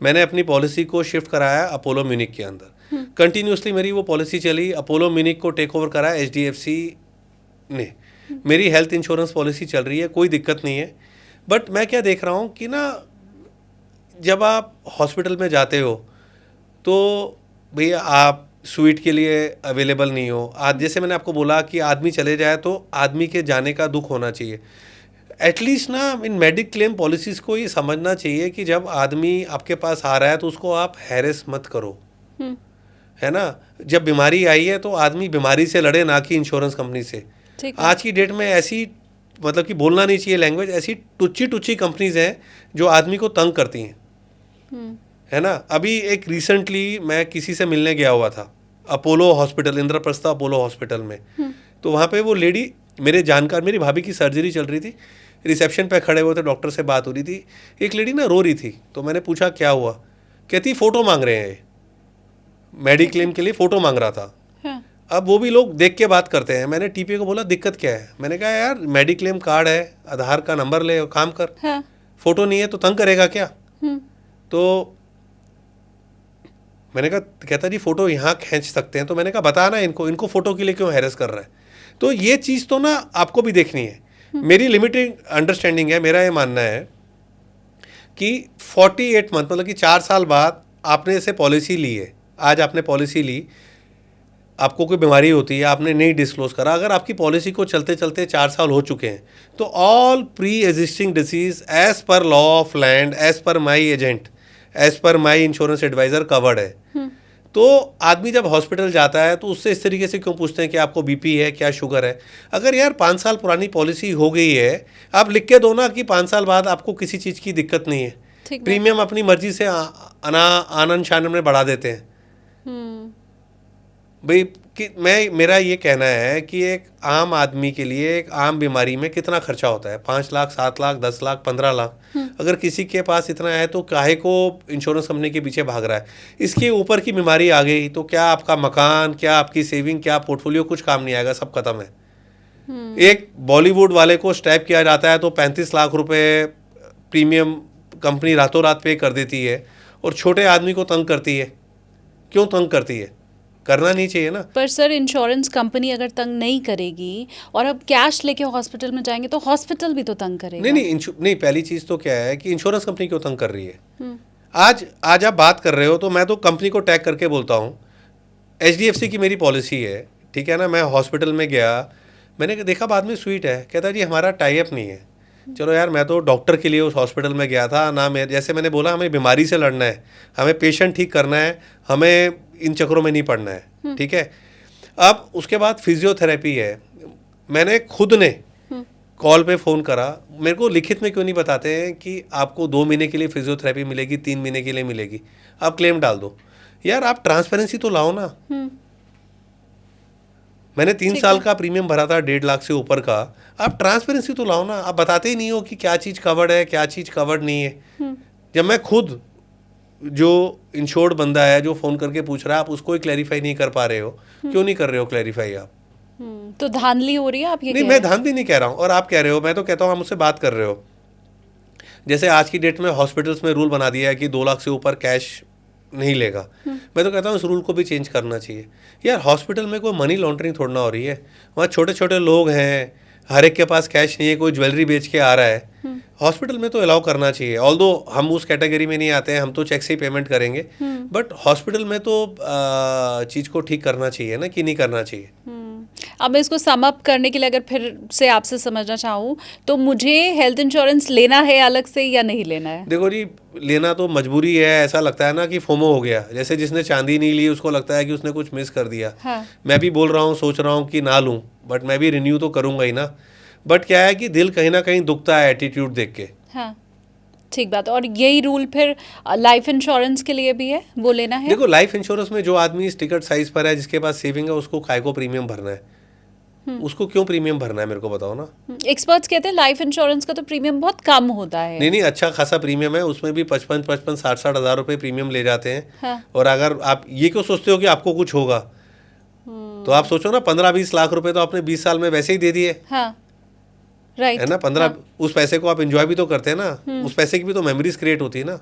मैंने अपनी पॉलिसी को शिफ्ट कराया अपोलो म्यूनिक के अंदर। कंटिन्यूसली मेरी वो पॉलिसी चली। अपोलो म्यूनिक को टेक ओवर करा HDFC ने। मेरी हेल्थ इंश्योरेंस पॉलिसी चल रही है, कोई दिक्कत नहीं है। बट मैं क्या देख रहा हूँ कि ना, जब आप हॉस्पिटल में जाते हो तो भैया आप स्वीट के लिए अवेलेबल नहीं हो। आज जैसे मैंने आपको बोला कि आदमी चले जाए तो आदमी के जाने का दुख होना चाहिए। एटलीस्ट ना, इन मेडिक क्लेम पॉलिसीज़ को ये समझना चाहिए कि जब आदमी आपके पास आ रहा है तो उसको आप हैरेस मत करो, है ना। जब बीमारी आई है तो आदमी बीमारी से लड़े, ना कि इंश्योरेंस कंपनी से। आज की डेट में ऐसी, मतलब कि बोलना नहीं चाहिए लैंग्वेज, ऐसी टुच्ची कंपनीज हैं जो आदमी को तंग करती हैं, है ना। अभी एक रिसेंटली मैं किसी से मिलने गया हुआ था Apollo hospital, Indraprastha Apollo hospital में। तो वहाँ पे वो लेडी, मेरे जानकार, मेरी भाभी की सर्जरी चल रही थी, रिसेप्शन पे खड़े हुए थे, डॉक्टर से बात हो रही थी। एक लेडी ना रो रही थी, तो मैंने पूछा क्या हुआ। कहती फ़ोटो मांग रहे हैं, मेडिक्लेम के लिए फ़ोटो मांग रहा था। अब वो भी लोग देख के बात करते हैं। मैंने TPA को बोला दिक्कत क्या है। मैंने कहा यार, मेडिक्लेम कार्ड है, आधार का नंबर ले और काम कर। फोटो नहीं है तो तंग करेगा क्या। तो मैंने कहा, कहता जी फोटो यहाँ खींच सकते हैं। तो मैंने कहा बता ना इनको फोटो के लिए क्यों हैरेस कर रहा है। तो ये चीज़ तो ना आपको भी देखनी है। मेरी लिमिटेड अंडरस्टैंडिंग है, मेरा ये मानना है कि 48 मंथ, मतलब कि 4 साल बाद आपने ऐसे पॉलिसी ली है, आज आपने पॉलिसी ली, आपको कोई बीमारी होती है, आपने नहीं डिस्क्लोज करा, अगर आपकी पॉलिसी को चलते चलते 4 साल हो चुके हैं तो all pre existing disease as per law of land, as per my agent, as per my insurance adviser covered है। तो आदमी जब हॉस्पिटल जाता है तो उससे इस तरीके से क्यों पूछते हैं कि आपको BP है, क्या शुगर है। अगर यार 5 साल पुरानी पॉलिसी हो गई है, आप लिख के दो ना कि 5 साल बाद आपको किसी चीज़ की दिक्कत नहीं है। प्रीमियम अपनी मर्जी से आनंद शानन में बढ़ा देते हैं भाई। कि मेरा ये कहना है कि एक आम आदमी के लिए एक आम बीमारी में कितना खर्चा होता है, 5 लाख, 7 लाख, 10 लाख, 15 लाख। अगर किसी के पास इतना है तो काहे को इंश्योरेंस कंपनी के पीछे भाग रहा है। इसके ऊपर की बीमारी आ गई तो क्या आपका मकान, क्या आपकी सेविंग, क्या पोर्टफोलियो, कुछ काम नहीं आएगा, सब खत्म है। एक बॉलीवुड वाले को स्टैप किया जाता है तो 35 लाख रुपए प्रीमियम कंपनी रातों रात पे कर देती है और छोटे आदमी को तंग करती है। क्यों तंग करती है, करना नहीं चाहिए ना। पर सर, इंश्योरेंस कंपनी अगर तंग नहीं करेगी और अब कैश लेके हॉस्पिटल में जाएंगे तो हॉस्पिटल भी तो तंग करेगा। नहीं, पहली चीज़ तो क्या है कि इंश्योरेंस कंपनी क्यों तंग कर रही है। आज आप बात कर रहे हो तो मैं तो कंपनी को टैग करके बोलता हूँ। HDFC की मेरी पॉलिसी है, ठीक है ना। मैं हॉस्पिटल में गया, मैंने देखा बाद में स्वीट है, कहता जी हमारा टाई अप नहीं है। चलो यार, मैं तो डॉक्टर के लिए उस हॉस्पिटल में गया था ना। मैं जैसे मैंने बोला, हमें बीमारी से लड़ना है, हमें पेशेंट ठीक करना है, हमें इन चक्करों में नहीं पड़ना है, ठीक है। अब उसके बाद फिजियोथेरेपी है। मैंने खुद ने कॉल पे फ़ोन करा, मेरे को लिखित में क्यों नहीं बताते हैं कि आपको 2 महीने के लिए फिजियोथेरेपी मिलेगी, 3 महीने के लिए मिलेगी, आप क्लेम डाल दो। यार आप ट्रांसपेरेंसी तो लाओ ना। मैंने 3 ठीक साल है। का प्रीमियम भरा था 1.5 लाख से ऊपर का। आप ट्रांसपेरेंसी तो लाओ ना, आप बताते ही नहीं हो कि क्या चीज़ कवर्ड है क्या चीज़ कवर्ड नहीं है। जब मैं खुद जो इंश्योर्ड बंदा है जो फ़ोन करके पूछ रहा है आप उसको ही क्लैरिफाई नहीं कर पा रहे हो, क्यों नहीं कर रहे हो क्लैरिफाई आप? तो धांधली हो रही है, आप ये नहीं, कह मैं रहे हैं? धांधली नहीं कह रहा हूँ और आप कह रहे हो, मैं तो कहता हूँ आप मुझसे बात कर रहे हो। जैसे आज की डेट में हॉस्पिटल्स में रूल बना दिया है कि 2 लाख से ऊपर कैश नहीं लेगा। मैं तो कहता हूँ इस रूल को भी चेंज करना चाहिए। यार हॉस्पिटल में कोई मनी लॉन्ड्रिंग थोड़ा ना हो रही है, वहाँ छोटे छोटे लोग हैं, हर एक के पास कैश नहीं है, कोई ज्वेलरी बेच के आ रहा है। हॉस्पिटल में तो अलाउ करना चाहिए, ऑल्दो हम उस कैटेगरी में नहीं आते हैं, हम तो चेक से ही पेमेंट करेंगे, बट हॉस्पिटल में तो चीज़ को ठीक करना चाहिए ना, कि नहीं करना चाहिए। अब मैं इसको सम अप करने के लिए अगर फिर से आपसे समझना चाहूँ तो मुझे हेल्थ इंश्योरेंस लेना है अलग से या नहीं लेना है? देखो जी, लेना तो मजबूरी है, ऐसा लगता है ना कि फोमो हो गया, जैसे जिसने चांदी नहीं ली उसको लगता है कि उसने कुछ मिस कर दिया। हाँ। मैं भी बोल रहा हूँ, सोच रहा हूँ कि ना लूँ, बट मैं भी रिन्यू तो करूँगा ही ना। बट क्या है कि दिल कहीं ना कहीं दुखता है एटीट्यूड देख के। हाँ, ठीक बात। और यही रूल फिर लाइफ इंश्योरेंस के लिए भी है, वो लेना है? देखो लाइफ इंश्योरेंस में जो आदमी इस टिकट साइज पर है, जिसके पास सेविंग है, उसको काय को प्रीमियम भरना है? उसको क्यों प्रीमियम भरना है मेरे को बताओ ना। एक्सपर्ट्स कहते हैं लाइफ इंश्योरेंस का तो प्रीमियम बहुत कम होता है। नहीं नहीं, अच्छा खासा प्रीमियम है, उसमें भी 55-60 हज़ार रुपये प्रीमियम ले जाते हैं। हाँ। और अगर आप ये क्यों सोचते हो कि आपको कुछ होगा, तो आप सोचो ना 15-20 लाख रुपए तो आपने 20 साल में वैसे ही दे दिए, हाँ, राइट। है ना। 15 उस पैसे को आप एंजॉय भी तो करते हैं ना, उस पैसे की भी तो मेमोरीज क्रिएट होती है ना।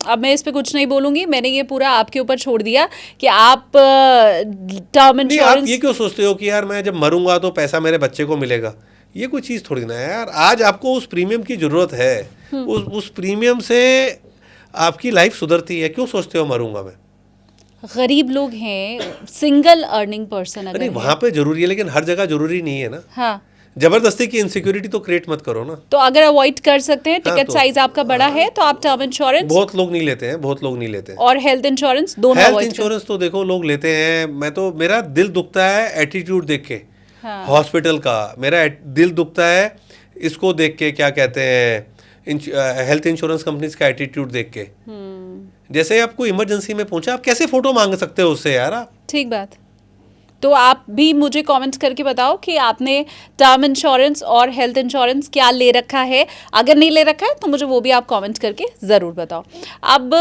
अब मैं इस पे कुछ नहीं बोलूंगी, मैंने ये पूरा आपके ऊपर छोड़ दिया कि आप टर्म नहीं, आप इंश्योरेंस। ये क्यों सोचते हो कि यार मैं जब मरूंगा तो पैसा मेरे बच्चे को मिलेगा, ये कोई चीज़ थोड़ी ना है यार। आज आपको उस प्रीमियम की ज़रूरत है, उस प्रीमियम से आपकी लाइफ सुधरती है, क्यों सोचते हो मरूंगा मैं? गरीब लोग हैं, सिंगल अर्निंग पर्सन अगर नहीं, है। वहाँ पे जरूरी है, लेकिन हर जगह जरूरी नहीं है ना। हाँ, जबरदस्ती की इनसिक्योरिटी तो क्रिएट मत करो ना। तो अगर अवॉइड कर सकते हैं, हाँ, टिकट तो साइज आपका बड़ा है तो आप टर्म इंश्योरेंस बहुत लोग नहीं लेते हैं, बहुत लोग नहीं लेते हैं। और हेल्थ इंश्योरेंस दोनों हेल्थ अवॉइड कर। इंश्योरेंस तो देखो लोग लेते हैं, मैं तो, मेरा दिल दुखता है एटीट्यूड देख के। हाँ। हॉस्पिटल का मेरा दिल दुखता है इसको देख के, क्या कहते हैं, हेल्थ इंश्योरेंस कंपनीज का एटीट्यूड देख के। जैसे आपको इमरजेंसी में पहुंचा, आप कैसे फोटो मांग सकते हो उससे यार आप? ठीक बात। तो आप भी मुझे कमेंट करके बताओ कि आपने टर्म इंश्योरेंस और हेल्थ इंश्योरेंस क्या ले रखा है। अगर नहीं ले रखा है तो मुझे वो भी आप कमेंट करके ज़रूर बताओ। अब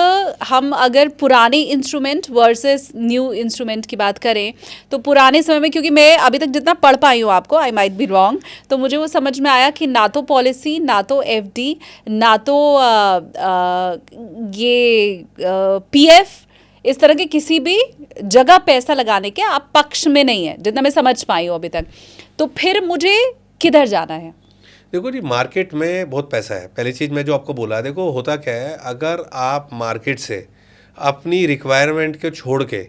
हम अगर पुराने इंस्ट्रूमेंट वर्सेस न्यू इंस्ट्रूमेंट की बात करें तो पुराने समय में, क्योंकि मैं अभी तक जितना पढ़ पाई हूँ आपको, आई माइट बी रॉन्ग, तो मुझे वो समझ में आया कि ना तो पॉलिसी, ना तो एफडी, ना तो ये पीएफ, इस तरह के किसी भी जगह पैसा लगाने के आप पक्ष में नहीं है, जितना मैं समझ पाई हूँ अभी तक। तो फिर मुझे किधर जाना है? देखो जी, मार्केट में बहुत पैसा है। पहली चीज़ मैं जो आपको बोला, देखो होता क्या है, अगर आप मार्केट से अपनी रिक्वायरमेंट को छोड़ के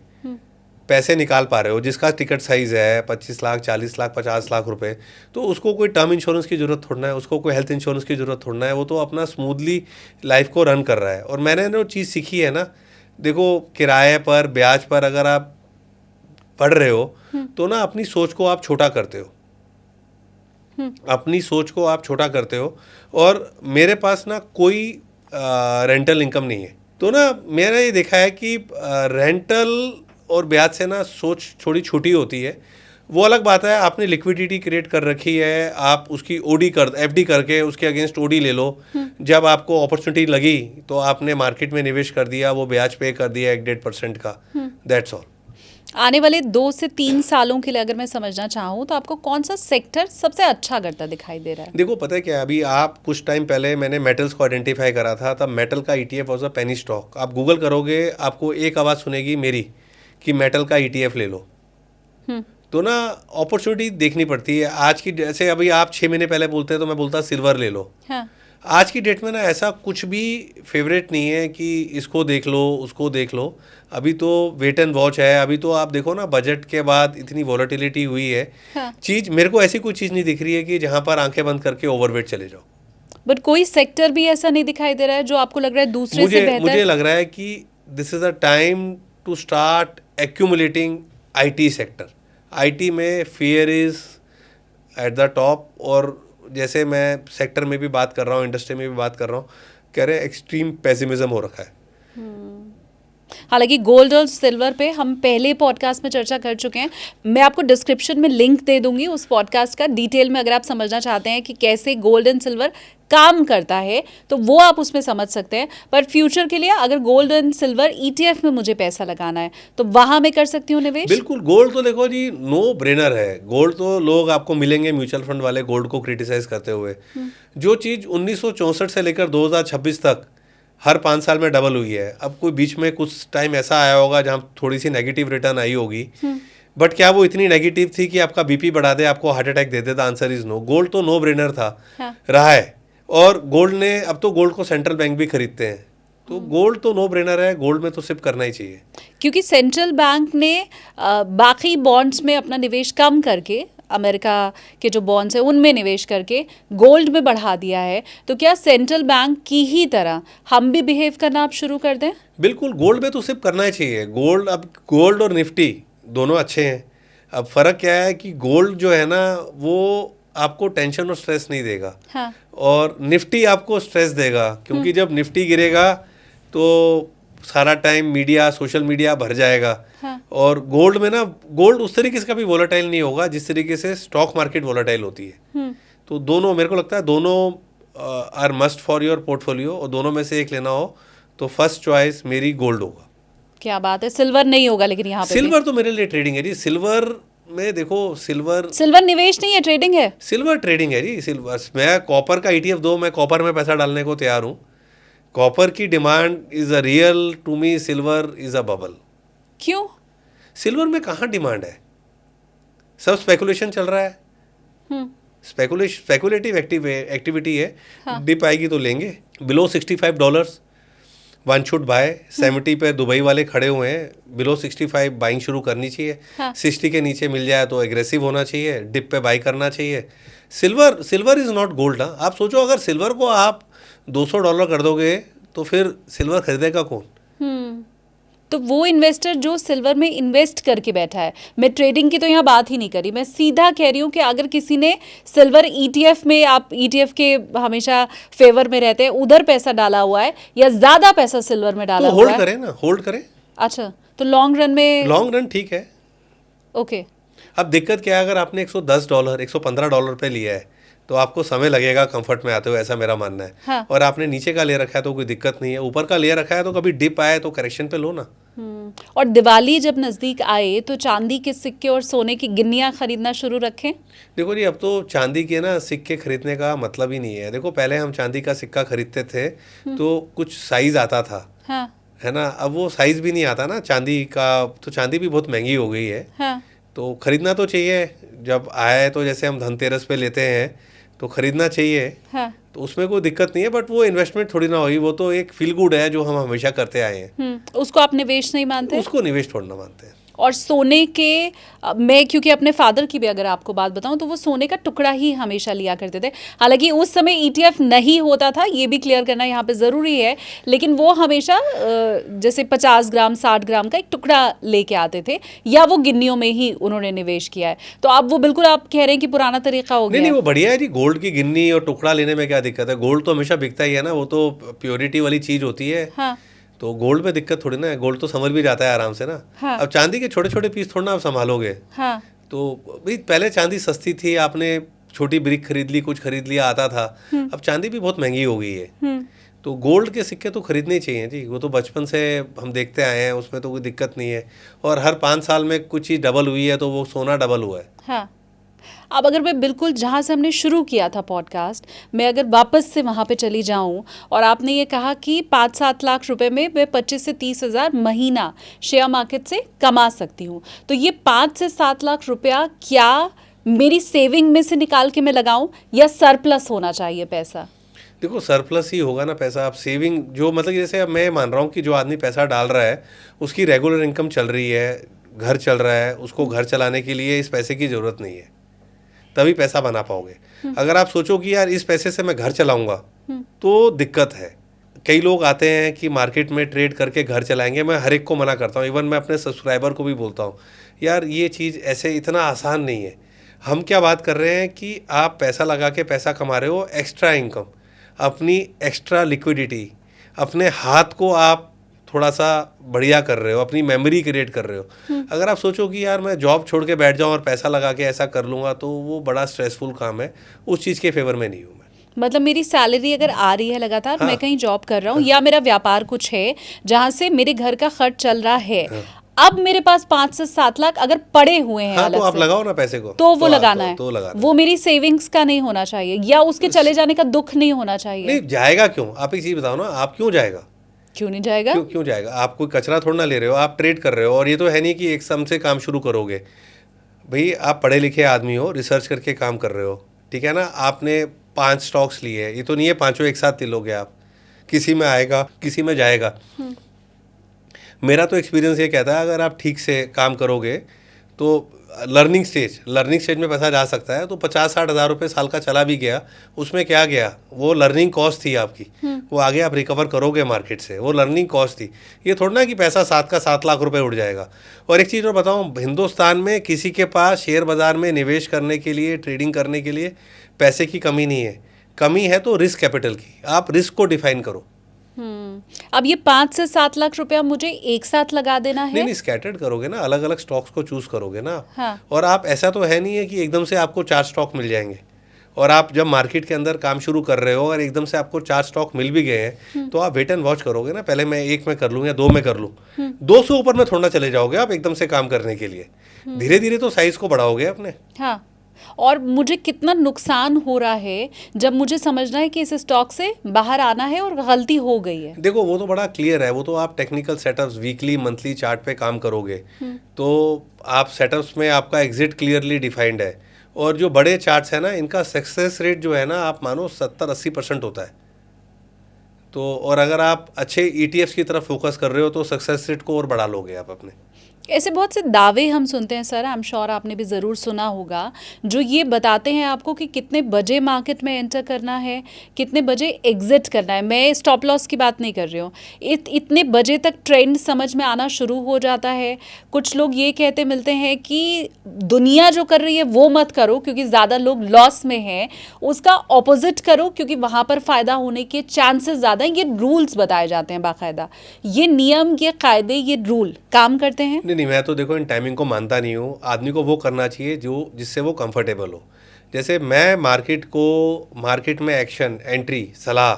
पैसे निकाल पा रहे हो, जिसका टिकट साइज है 25 लाख, 40 लाख, 50 लाख रुपए, तो उसको कोई टर्म इंश्योरेंस की ज़रूरत थोड़ा है, उसको कोई हेल्थ इंश्योरेंस की ज़रूरत थोड़ा है। वो तो अपना स्मूथली लाइफ को रन कर रहा है। और मैंने जो चीज़ सीखी है ना, देखो किराए पर, ब्याज पर अगर आप पढ़ रहे हो तो ना अपनी सोच को आप छोटा करते हो, अपनी सोच को आप छोटा करते हो। और मेरे पास ना कोई रेंटल इनकम नहीं है, तो ना मैंने ये देखा है कि रेंटल और ब्याज से ना सोच थोड़ी छोटी होती है। वो अलग बात है, आपने लिक्विडिटी क्रिएट कर रखी है, आप उसकी ओडी कर, एफडी करके उसके अगेंस्ट ओडी ले लो। जब आपको अपॉर्चुनिटी लगी तो आपने मार्केट में निवेश कर दिया, वो ब्याज पे कर दिया 1-1.5% का, दैट्स ऑल। आने वाले 2 से 3 सालों के लिए अगर मैं समझना चाहूँ तो आपको कौन सा सेक्टर सबसे अच्छा करता दिखाई दे रहा है? देखो पता है क्या, अभी आप कुछ टाइम पहले मैंने मेटल्स को आइडेंटिफाई करा था, तब मेटल का ETF was a penny stock. आप गूगल करोगे, आपको एक आवाज़ सुनेगी मेरी कि मेटल का ईटीएफ ले लो। तो ना अपॉर्चुनिटी देखनी पड़ती है। आज की, जैसे अभी आप 6 महीने पहले बोलते हैं तो मैं बोलता सिल्वर ले लो। हाँ। आज की डेट में ना ऐसा कुछ भी फेवरेट नहीं है कि इसको देख लो उसको देख लो। अभी तो वेट एंड वॉच है। अभी तो आप देखो ना, बजट के बाद इतनी वॉलेटिलिटी हुई है। हाँ। चीज़ मेरे को ऐसी कोई चीज़ नहीं दिख रही है कि जहाँ पर आंखें बंद करके ओवरवेट चले जाओ। बट कोई सेक्टर भी ऐसा नहीं दिखाई दे रहा है जो आपको लग रहा है दूसरे से बेहतर? मुझे लग रहा है कि this is a time to start accumulating IT sector. IT में fear is at the top. और जैसे मैं सेक्टर में भी बात कर रहा हूँ, इंडस्ट्री में भी बात कर रहा हूँ, कह रहे हैं एक्सट्रीम पेसिमिज्म हो रखा है। हालांकि गोल्ड और सिल्वर पे हम पहले पॉडकास्ट में चर्चा कर चुके हैं। मैं आपको डिस्क्रिप्शन में लिंक दे दूंगी उस पॉडकास्ट का, डिटेल में अगर आप समझना चाहते हैं कि कैसे गोल्ड एंड सिल्वर काम करता है तो वो आप उसमें समझ सकते हैं। पर फ्यूचर के लिए अगर गोल्ड एंड सिल्वर ETF में मुझे पैसा लगाना है तो वहां मैं कर सकती हूँ निवेश? बिल्कुल, गोल्ड तो देखो जी नो ब्रेनर है। गोल्ड तो लोग आपको मिलेंगे म्यूचुअल फंड वाले गोल्ड को क्रिटिसाइज करते हुए। जो चीज़ 1964 से लेकर 2026 तक हर 5 साल में डबल हुई है, अब कोई बीच में कुछ टाइम ऐसा आया होगा जहाँ थोड़ी सी नेगेटिव रिटर्न आई होगी, बट क्या वो इतनी नेगेटिव थी कि आपका बीपी बढ़ा दे, आपको हार्ट अटैक दे दे? The answer is no. Gold तो नो ब्रेनर था, रहा है। और गोल्ड ने, अब तो गोल्ड को सेंट्रल बैंक भी खरीदते हैं, तो गोल्ड तो नो ब्रेनर है। गोल्ड में तो सिर्फ करना ही चाहिए। क्योंकि सेंट्रल बैंक ने बाकी बॉन्ड्स में अपना निवेश कम करके, अमेरिका के जो बॉन्ड्स हैं उनमें निवेश करके गोल्ड में बढ़ा दिया है, तो क्या सेंट्रल बैंक की ही तरह हम भी बिहेव करना आप शुरू कर दें? बिल्कुल, गोल्ड में तो सिर्फ करना ही चाहिए। गोल्ड, अब गोल्ड और निफ्टी दोनों अच्छे हैं। अब फर्क क्या है कि गोल्ड जो है ना वो आपको टेंशन और स्ट्रेस नहीं देगा। हाँ। और निफ्टी आपको स्ट्रेस देगा, क्योंकि जब निफ्टी गिरेगा तो सारा टाइम मीडिया, सोशल मीडिया भर जाएगा। हाँ। और गोल्ड में ना, गोल्ड उस तरीके से कभी वोलेटाइल नहीं होगा जिस तरीके से स्टॉक मार्केट वोलेटाइल होती है। तो दोनों, मेरे को लगता है दोनों are must for your portfolio, और दोनों में से एक लेना हो तो फर्स्ट चॉइस मेरी गोल्ड होगा। क्या बात है, सिल्वर नहीं होगा लेकिन यहाँ पे? सिल्वर तो मेरे लिए ट्रेडिंग है जी। सिल्वर में देखो, सिल्वर निवेश नहीं है, ट्रेडिंग है। सिल्वर ट्रेडिंग है जी। सिल्वर, मैं कॉपर का ETF दो, मैं कॉपर में पैसा डालने को तैयार हूँ। कॉपर की demand is a real, to me silver is a bubble. क्यों? सिल्वर में कहाँ डिमांड है? सब स्पेकुलेशन चल रहा है। स्पेकुलेटिव एक्टिविटी है। हाँ। डिप आएगी तो लेंगे। Below $65 one should buy. 70 पे दुबई वाले खड़े हुए हैं, बिलो 65 बाइंग शुरू करनी चाहिए। हाँ। 60 के नीचे मिल जाए तो एग्रेसिव होना चाहिए, डिप पे बाई करना चाहिए। Silver is not gold. आप सोचो, अगर सिल्वर को आप $200 कर दोगे तो फिर सिल्वर खरीदेगा कौन? तो वो इन्वेस्टर जो सिल्वर में इन्वेस्ट करके बैठा है, मैं ट्रेडिंग की तो यहाँ बात ही नहीं करी, मैं सीधा कह रही हूँ कि अगर किसी ने सिल्वर ETF में, आप ETF के हमेशा फेवर में रहते हैं, उधर पैसा डाला हुआ है या ज्यादा पैसा सिल्वर में डाला तो हुआ है, होल्ड करें ना, होल्ड करें। अच्छा, तो लॉन्ग रन में? लॉन्ग रन ठीक है। ओके। अब दिक्कत क्या है, अगर आपने $110 $115 पे लिया है तो आपको समय लगेगा कंफर्ट में आते हुए, ऐसा मेरा मानना है। हाँ। और आपने नीचे का ले रखा है तो कोई दिक्कत नहीं है, ऊपर का ले रखा है तो कभी डिप आए तो करेक्शन पे लो ना। और दिवाली जब नजदीक आए तो चांदी के सिक्के और सोने की गिन्नियां खरीदना शुरू रखें? देखो जी, अब तो चांदी के ना सिक्के खरीदने का मतलब ही नहीं है। देखो, पहले हम चांदी का सिक्का खरीदते थे तो कुछ साइज आता था। हाँ। है ना, अब वो साइज भी नहीं आता ना चांदी का, तो चांदी भी बहुत महंगी हो गई है। हाँ। तो खरीदना तो चाहिए, जब आए तो जैसे हम धनतेरस पे लेते हैं तो खरीदना चाहिए। हाँ। तो उसमें कोई दिक्कत नहीं है, बट वो इन्वेस्टमेंट थोड़ी ना होगी, वो तो एक फील गुड है जो हम हमेशा करते आए हैं। उसको आप निवेश नहीं मानते? उसको निवेश थोड़ा ना मानते हैं। और सोने के, मैं क्योंकि अपने फादर की भी अगर आपको बात बताऊं तो वो सोने का टुकड़ा ही हमेशा लिया करते थे। हालांकि उस समय ETF नहीं होता था, ये भी क्लियर करना यहाँ पे ज़रूरी है, लेकिन वो हमेशा जैसे 50 ग्राम 60 ग्राम का एक टुकड़ा लेके आते थे, या वो गिन्नियों में ही उन्होंने निवेश किया है। तो अब वो बिल्कुल आप कह रहे हैं कि पुराना तरीका हो गया? नहीं, वो बढ़िया है जी। गोल्ड की गिन्नी और टुकड़ा लेने में क्या दिक्कत है? गोल्ड तो हमेशा बिकता ही है ना, वो तो प्योरिटी वाली चीज़ होती है। हाँ। तो गोल्ड में दिक्कत थोड़ी ना है, गोल्ड तो संभल भी जाता है आराम से ना। हाँ। अब चांदी के छोटे छोटे पीस थोड़ा ना आप संभालोगे। हाँ। तो भाई पहले चांदी सस्ती थी, आपने छोटी ब्रिक खरीद ली, कुछ खरीद लिया, आता था। अब चांदी भी बहुत महंगी हो गई है। तो गोल्ड के सिक्के तो खरीदने ही चाहिए जी, वो तो बचपन से हम देखते आए हैं, उसमें तो कोई दिक्कत नहीं है। और हर 5 साल में कुछ चीज़ डबल हुई है तो वो सोना डबल हुआ है। हाँ। अब अगर मैं बिल्कुल जहाँ से हमने शुरू किया था पॉडकास्ट, मैं अगर वापस से वहाँ पे चली जाऊँ, और आपने ये कहा कि 5-7 लाख रुपए में मैं 25 से 30 हज़ार महीना शेयर मार्केट से कमा सकती हूँ, तो ये 5 से 7 लाख रुपया क्या मेरी सेविंग में से निकाल के मैं लगाऊँ या सरप्लस होना चाहिए पैसा? देखो, सरप्लस ही होगा ना पैसा। आप सेविंग जो, मतलब जैसे अब मैं मान रहा हूँ कि जो आदमी पैसा डाल रहा है उसकी रेगुलर इनकम चल रही है, घर चल रहा है, उसको घर चलाने के लिए इस पैसे की ज़रूरत नहीं है, तभी पैसा बना पाओगे। अगर आप सोचो कि यार इस पैसे से मैं घर चलाऊंगा तो दिक्कत है। कई लोग आते हैं कि मार्केट में ट्रेड करके घर चलाएंगे, मैं हर एक को मना करता हूँ, इवन मैं अपने सब्सक्राइबर को भी बोलता हूँ, यार ये चीज़ ऐसे इतना आसान नहीं है। हम क्या बात कर रहे हैं कि आप पैसा लगा के पैसा कमा रहे हो, एक्स्ट्रा इनकम, अपनी एक्स्ट्रा लिक्विडिटी, अपने हाथ को आप थोड़ा सा बढ़िया कर रहे हो, अपनी मेमोरी क्रिएट कर रहे हो। अगर आप सोचो कि यार मैं जॉब छोड़ के बैठ जाऊं और पैसा लगा के ऐसा कर लूँगा, तो वो बड़ा स्ट्रेसफुल काम है, उस चीज़ के फेवर में नहीं हूँ मैं। मतलब मेरी सैलरी अगर आ रही है लगातार, हाँ। मैं कहीं जॉब कर रहा हूँ या मेरा व्यापार कुछ है जहाँ से मेरे घर का खर्च चल रहा है, अब मेरे पास 5 से 7 लाख अगर पड़े हुए हैं हाँ, अलग तो आप से, लगाओ ना पैसे को, तो वो लगाना है, तो लगाना वो मेरी सेविंग्स का नहीं होना चाहिए, या उसके चले जाने का दुख नहीं होना चाहिए। नहीं जाएगा क्यों? आप एक चीज़ बताओ ना, आप क्यों जाएगा? क्यों नहीं जाएगा? क्यों जाएगा? आप कोई कचरा थोड़ा ना ले रहे हो, आप ट्रेड कर रहे हो। और ये तो है नहीं कि एक सम से काम शुरू करोगे। भाई आप पढ़े लिखे आदमी हो, रिसर्च करके काम कर रहे हो, ठीक है ना। आपने 5 स्टॉक्स लिए हैं, ये तो नहीं है पांचों एक साथ लोगे आप, किसी में आएगा किसी में जाएगा। मेरा तो एक्सपीरियंस ये कहता है, अगर आप ठीक से काम करोगे तो लर्निंग स्टेज में पैसा जा सकता है। तो 50-60 हज़ार रुपये साल का चला भी गया, उसमें क्या गया? वो लर्निंग कॉस्ट थी आपकी, वो आगे आप रिकवर करोगे मार्केट से, वो लर्निंग कॉस्ट थी। ये थोड़ा ना कि पैसा 7 लाख रुपए उड़ जाएगा। और एक चीज़ और बताऊँ, हिंदुस्तान में किसी के पास शेयर बाज़ार में निवेश करने के लिए, ट्रेडिंग करने के लिए पैसे की कमी नहीं है। कमी है तो रिस्क कैपिटल की। आप रिस्क को डिफाइन करो। अब ये 5 से 7 लाख रुपया मुझे एक साथ लगा देना है? नहीं, स्कैटर्ड करोगे ना, अलग अलग स्टॉक्स को चूज करोगे ना। हाँ। और आप, ऐसा तो है नहीं है कि एकदम से आपको 4 स्टॉक मिल जाएंगे। और आप जब मार्केट के अंदर काम शुरू कर रहे हो और एकदम से आपको 4 स्टॉक मिल भी गए हैं, तो आप वेट एंड वॉच करोगे ना। पहले मैं 1 में कर लूँ या 2 में कर लूँ, 2 से ऊपर में थोड़ा ना चले जाओगे आप एकदम से काम करने के लिए। धीरे धीरे तो साइज को बढ़ाओगे अपने। हाँ, और मुझे कितना नुकसान हो रहा है जब मुझे समझना है कि इस स्टॉक से बाहर आना है और गलती हो गई है। देखो वो तो बड़ा क्लियर है, वो तो आप technical setups, weekly monthly chart पे काम करोगे तो आप सेटअप्स में आपका एग्जिट क्लियरली डिफाइंड है। और जो बड़े चार्ट्स हैं ना, इनका सक्सेस रेट जो है ना, आप मानो 70-80% होता है। तो और अगर आप अच्छे ETFs की तरफ फोकस कर रहे हो तो सक्सेस रेट को और बढ़ा लोगे आप अपने। ऐसे बहुत से दावे हम सुनते हैं सर, आई एम श्योर आपने भी ज़रूर सुना होगा, जो ये बताते हैं आपको कि कितने बजे मार्केट में एंटर करना है, कितने बजे एग्जिट करना है। मैं स्टॉप लॉस की बात नहीं कर रही हूँ। इतने बजे तक ट्रेंड समझ में आना शुरू हो जाता है। कुछ लोग ये कहते मिलते हैं कि दुनिया जो कर रही है वो मत करो क्योंकि ज़्यादा लोग लॉस में हैं, उसका ऑपोजिट करो क्योंकि वहाँ पर फ़ायदा होने के चांसेस ज़्यादा हैं। ये रूल्स बताए जाते हैं बाकायदा। ये नियम, ये कायदे, ये रूल काम करते हैं? नहीं, मैं तो देखो इन टाइमिंग को मानता नहीं हूँ। आदमी को वो करना चाहिए जो जिससे वो कंफर्टेबल हो। जैसे मैं मार्केट में एक्शन, एंट्री, सलाह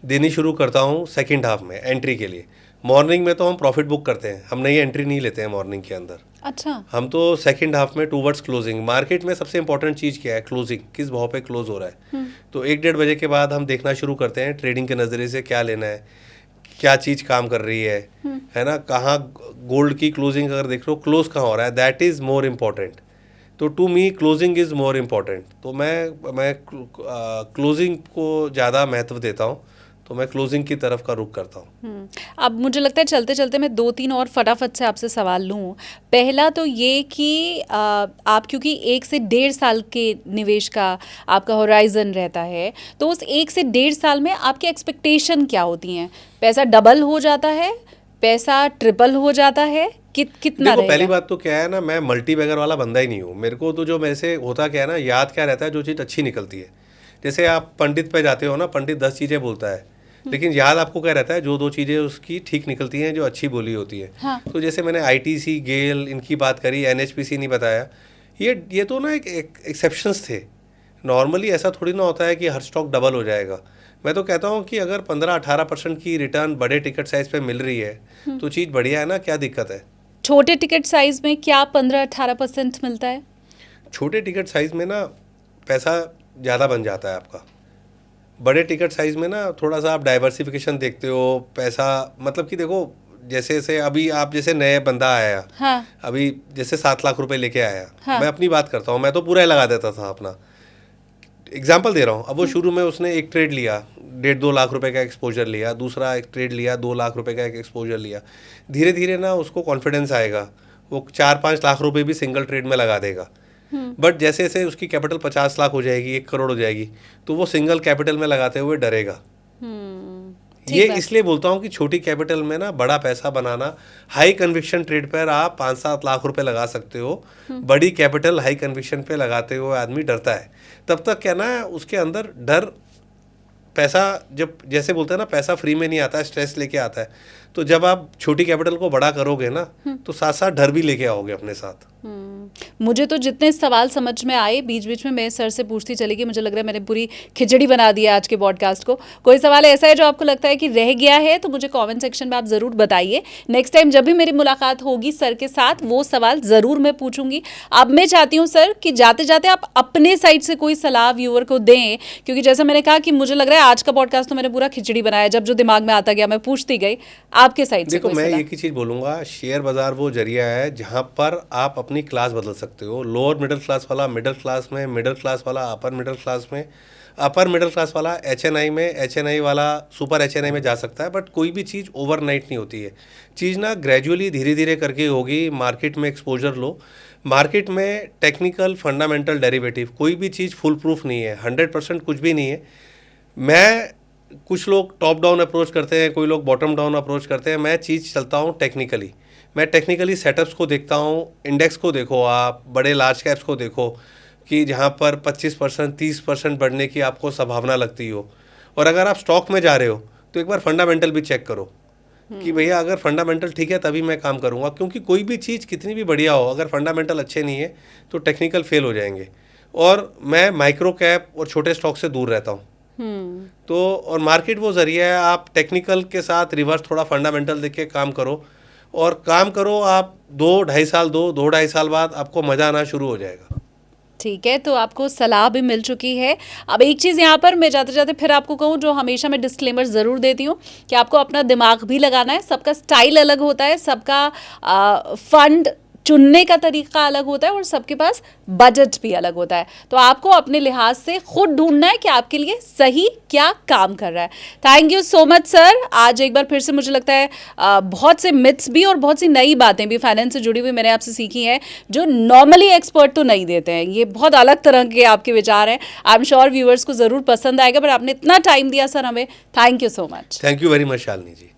देनी शुरू करता हूँ सेकंड हाफ में एंट्री के लिए। मॉर्निंग में तो हम प्रॉफिट बुक करते हैं, हम नई एंट्री नहीं लेते हैं मॉर्निंग के अंदर। अच्छा। हम तो सेकंड हाफ में टूवर्ड्स क्लोजिंग, मार्केट में सबसे इंपॉर्टेंट चीज़ क्या है? क्लोजिंग, किस भाव पे क्लोज हो रहा है। तो 1-1:30 बजे के बाद हम देखना शुरू करते हैं ट्रेडिंग के नज़रिए से क्या लेना है, क्या चीज़ काम कर रही है ना। कहाँ गोल्ड की क्लोजिंग अगर देख लो, क्लोज कहाँ हो रहा है, दैट इज़ मोर इम्पॉर्टेंट। तो to me closing is more important. तो मैं क्लोजिंग को ज़्यादा महत्व देता हूँ, तो मैं क्लोजिंग की तरफ का रुख करता हूँ। अब मुझे लगता है चलते चलते मैं 2-3 और फटाफट से आपसे सवाल लूँ। पहला तो ये कि आप क्योंकि 1 से 1.5 साल के निवेश का आपका होराइजन रहता है, तो उस 1 से 1.5 साल में आपकी एक्सपेक्टेशन क्या होती हैं? पैसा डबल हो जाता है, पैसा ट्रिपल हो जाता है, कितना देखो रहेगा? पहली बात तो क्या है ना, मैं मल्टी बैगर वाला बंदा ही नहीं हूँ। मेरे को तो जो मेरे से होता क्या है ना, याद क्या रहता है, जो चीज़ अच्छी निकलती है। जैसे आप पंडित पे जाते हो ना, पंडित 10 चीज़ें बोलता है, लेकिन याद आपको क्या रहता है? जो 2 चीज़ें उसकी ठीक निकलती हैं, जो अच्छी बोली होती है। हाँ। तो जैसे मैंने ITC, गेल इनकी बात करी, NHPC नहीं बताया, ये तो ना एक एक्सेप्शंस थे। नॉर्मली ऐसा थोड़ी ना होता है कि हर स्टॉक डबल हो जाएगा। मैं तो कहता हूँ कि अगर 15-18% की रिटर्न बड़े टिकट साइज पे मिल रही है तो चीज़ बढ़िया है ना, क्या दिक्कत है? छोटे टिकट साइज में क्या 15-18% मिलता है? छोटे टिकट साइज में ना पैसा ज़्यादा बन जाता है आपका। बड़े टिकट साइज में ना थोड़ा सा आप डाइवर्सिफिकेशन देखते हो। पैसा मतलब कि देखो, जैसे अभी आप जैसे नए बंदा आया, हाँ। अभी जैसे 7 लाख रुपए लेके आया, हाँ। मैं अपनी बात करता हूँ, मैं तो पूरा ही लगा देता था अपना। एग्जाम्पल दे रहा हूँ। अब वो शुरू में उसने एक ट्रेड लिया, 1.5-2 लाख रुपए का एक्सपोजर लिया, दूसरा एक ट्रेड लिया, 2 लाख रुपए का एक एक्सपोजर लिया। धीरे धीरे ना उसको कॉन्फिडेंस आएगा, वो 4-5 लाख रुपए भी सिंगल ट्रेड में लगा देगा। बट जैसे जैसे उसकी कैपिटल 50 लाख हो जाएगी, 1 करोड़ हो जाएगी, तो वो सिंगल कैपिटल में लगाते हुए डरेगा। ये इसलिए बोलता हूँ कि छोटी कैपिटल में ना बड़ा पैसा बनाना, हाई कन्विक्शन ट्रेड पर आप 5-7 लाख रुपए लगा सकते हो। बड़ी कैपिटल हाई कन्विक्शन पे लगाते हुए आदमी डरता है। तब तक क्या ना, उसके अंदर डर, पैसा जब जैसे बोलते हैं ना, पैसा फ्री में नहीं आता है, स्ट्रेस लेके आता है। तो जब आप छोटी कैपिटल को बड़ा करोगे ना, तो साथ साथ डर भी लेके आओगे अपने साथ। मुझे तो जितने सवाल समझ में आए बीच बीच में मैं सर से पूछती चली गई। मुझे लग रहा है मैंने पूरी खिचड़ी बना दी है आज के पॉडकास्ट को। कोई सवाल ऐसा है जो आपको लगता है कि रह गया है तो मुझे कमेंट सेक्शन में आप ज़रूर बताइए। नेक्स्ट टाइम जब भी मेरी मुलाकात होगी सर के साथ वो सवाल ज़रूर मैं पूछूंगी। अब मैं चाहती हूँ सर कि जाते जाते आप अपने साइड से कोई सलाह व्यूअर को दें, क्योंकि जैसा मैंने कहा कि मुझे लग रहा है आज का पॉडकास्ट तो मैंने पूरा खिचड़ी बनाया, जब जो दिमाग में आता गया मैं पूछती गई। आपके साइड से देखो, कोई मैं सलाह? एक ही चीज़ बोलूँगा, शेयर बाज़ार वो जरिया है जहाँ पर आप अपनी क्लास बदल सकते हो। लोअर मिडिल क्लास वाला मिडिल क्लास में, मिडिल क्लास वाला अपर मिडिल क्लास में, अपर मिडिल क्लास वाला एचएनआई में, एचएनआई वाला सुपर एचएनआई में जा सकता है। बट कोई भी चीज़ ओवरनाइट नहीं होती है। चीज़ ना ग्रेजुअली धीरे धीरे करके होगी। मार्केट में एक्सपोजर लो। मार्केट में टेक्निकल फंडामेंटल डेरिवेटिव, कोई भी चीज़ फुल प्रूफ नहीं है, 100% कुछ भी नहीं है। मैं कुछ लोग टॉप डाउन अप्रोच करते हैं, कोई लोग बॉटम डाउन अप्रोच करते हैं। मैं चीज़ चलता हूँ टेक्निकली। मैं टेक्निकली सेटअप्स को देखता हूँ। इंडेक्स को देखो, आप बड़े लार्ज कैप्स को देखो कि जहाँ पर 25% 30% बढ़ने की आपको संभावना लगती हो। और अगर आप स्टॉक में जा रहे हो तो एक बार फंडामेंटल भी चेक करो कि भैया अगर फंडामेंटल ठीक है तभी मैं काम करूँगा। क्योंकि कोई भी चीज़ कितनी भी बढ़िया हो, अगर फंडामेंटल अच्छे नहीं है तो टेक्निकल फेल हो जाएंगे। और मैं माइक्रो कैप और छोटे स्टॉक से दूर रहता हूँ। तो और मार्केट वो जरिया है, आप टेक्निकल के साथ रिवर्स थोड़ा फंडामेंटल देख के काम करो। और काम करो आप 2-2.5 साल बाद आपको मज़ा आना शुरू हो जाएगा। ठीक है, तो आपको सलाह भी मिल चुकी है। अब एक चीज़ यहाँ पर मैं जाते जाते फिर आपको कहूँ, जो हमेशा मैं डिस्क्लेमर ज़रूर देती हूँ कि आपको अपना दिमाग भी लगाना है। सबका स्टाइल अलग होता है, सबका फंड चुनने का तरीका अलग होता है और सबके पास बजट भी अलग होता है। तो आपको अपने लिहाज से खुद ढूंढना है कि आपके लिए सही क्या काम कर रहा है। Thank you so much sir. आज एक बार फिर से मुझे लगता है बहुत से मिथ्स भी और बहुत सी नई बातें भी फाइनेंस से जुड़ी हुई मैंने आपसे सीखी हैं, जो नॉर्मली एक्सपर्ट तो नहीं देते हैं। ये बहुत अलग तरह के आपके विचार हैं। आई एम श्योर व्यूअर्स को ज़रूर पसंद आएगा। पर आपने इतना टाइम दिया सर हमें, thank you so much. Thank you very much Shalini ji.